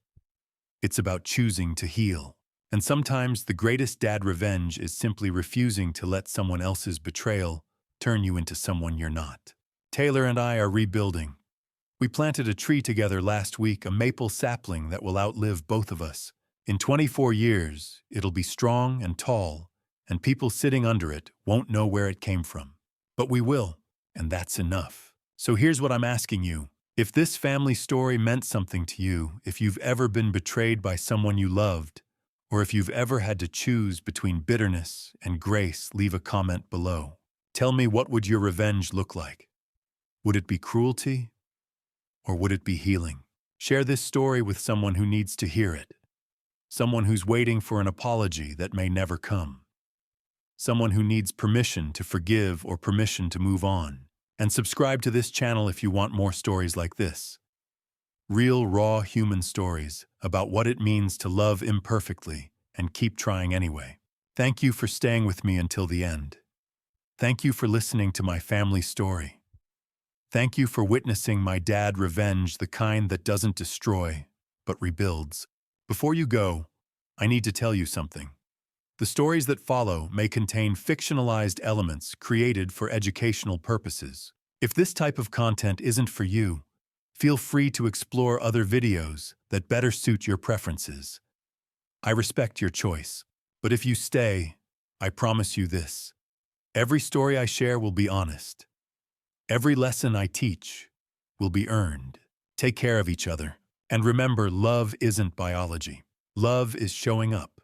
It's about choosing to heal. And sometimes the greatest dad revenge is simply refusing to let someone else's betrayal turn you into someone you're not. Taylor and I are rebuilding. We planted a tree together last week, a maple sapling that will outlive both of us. In 24 years, it'll be strong and tall, and people sitting under it won't know where it came from. But we will, and that's enough. So here's what I'm asking you. If this family story meant something to you, if you've ever been betrayed by someone you loved, or if you've ever had to choose between bitterness and grace, leave a comment below. Tell me, what would your revenge look like? Would it be cruelty, or would it be healing? Share this story with someone who needs to hear it. Someone who's waiting for an apology that may never come. Someone who needs permission to forgive or permission to move on. And subscribe to this channel if you want more stories like this. Real, raw human stories about what it means to love imperfectly and keep trying anyway. Thank you for staying with me until the end. Thank you for listening to my family story. Thank you for witnessing my dad revenge, the kind that doesn't destroy, but rebuilds. Before you go, I need to tell you something. The stories that follow may contain fictionalized elements created for educational purposes. If this type of content isn't for you, feel free to explore other videos that better suit your preferences. I respect your choice, but if you stay, I promise you this. Every story I share will be honest. Every lesson I teach will be earned. Take care of each other. And remember, love isn't biology. Love is showing up.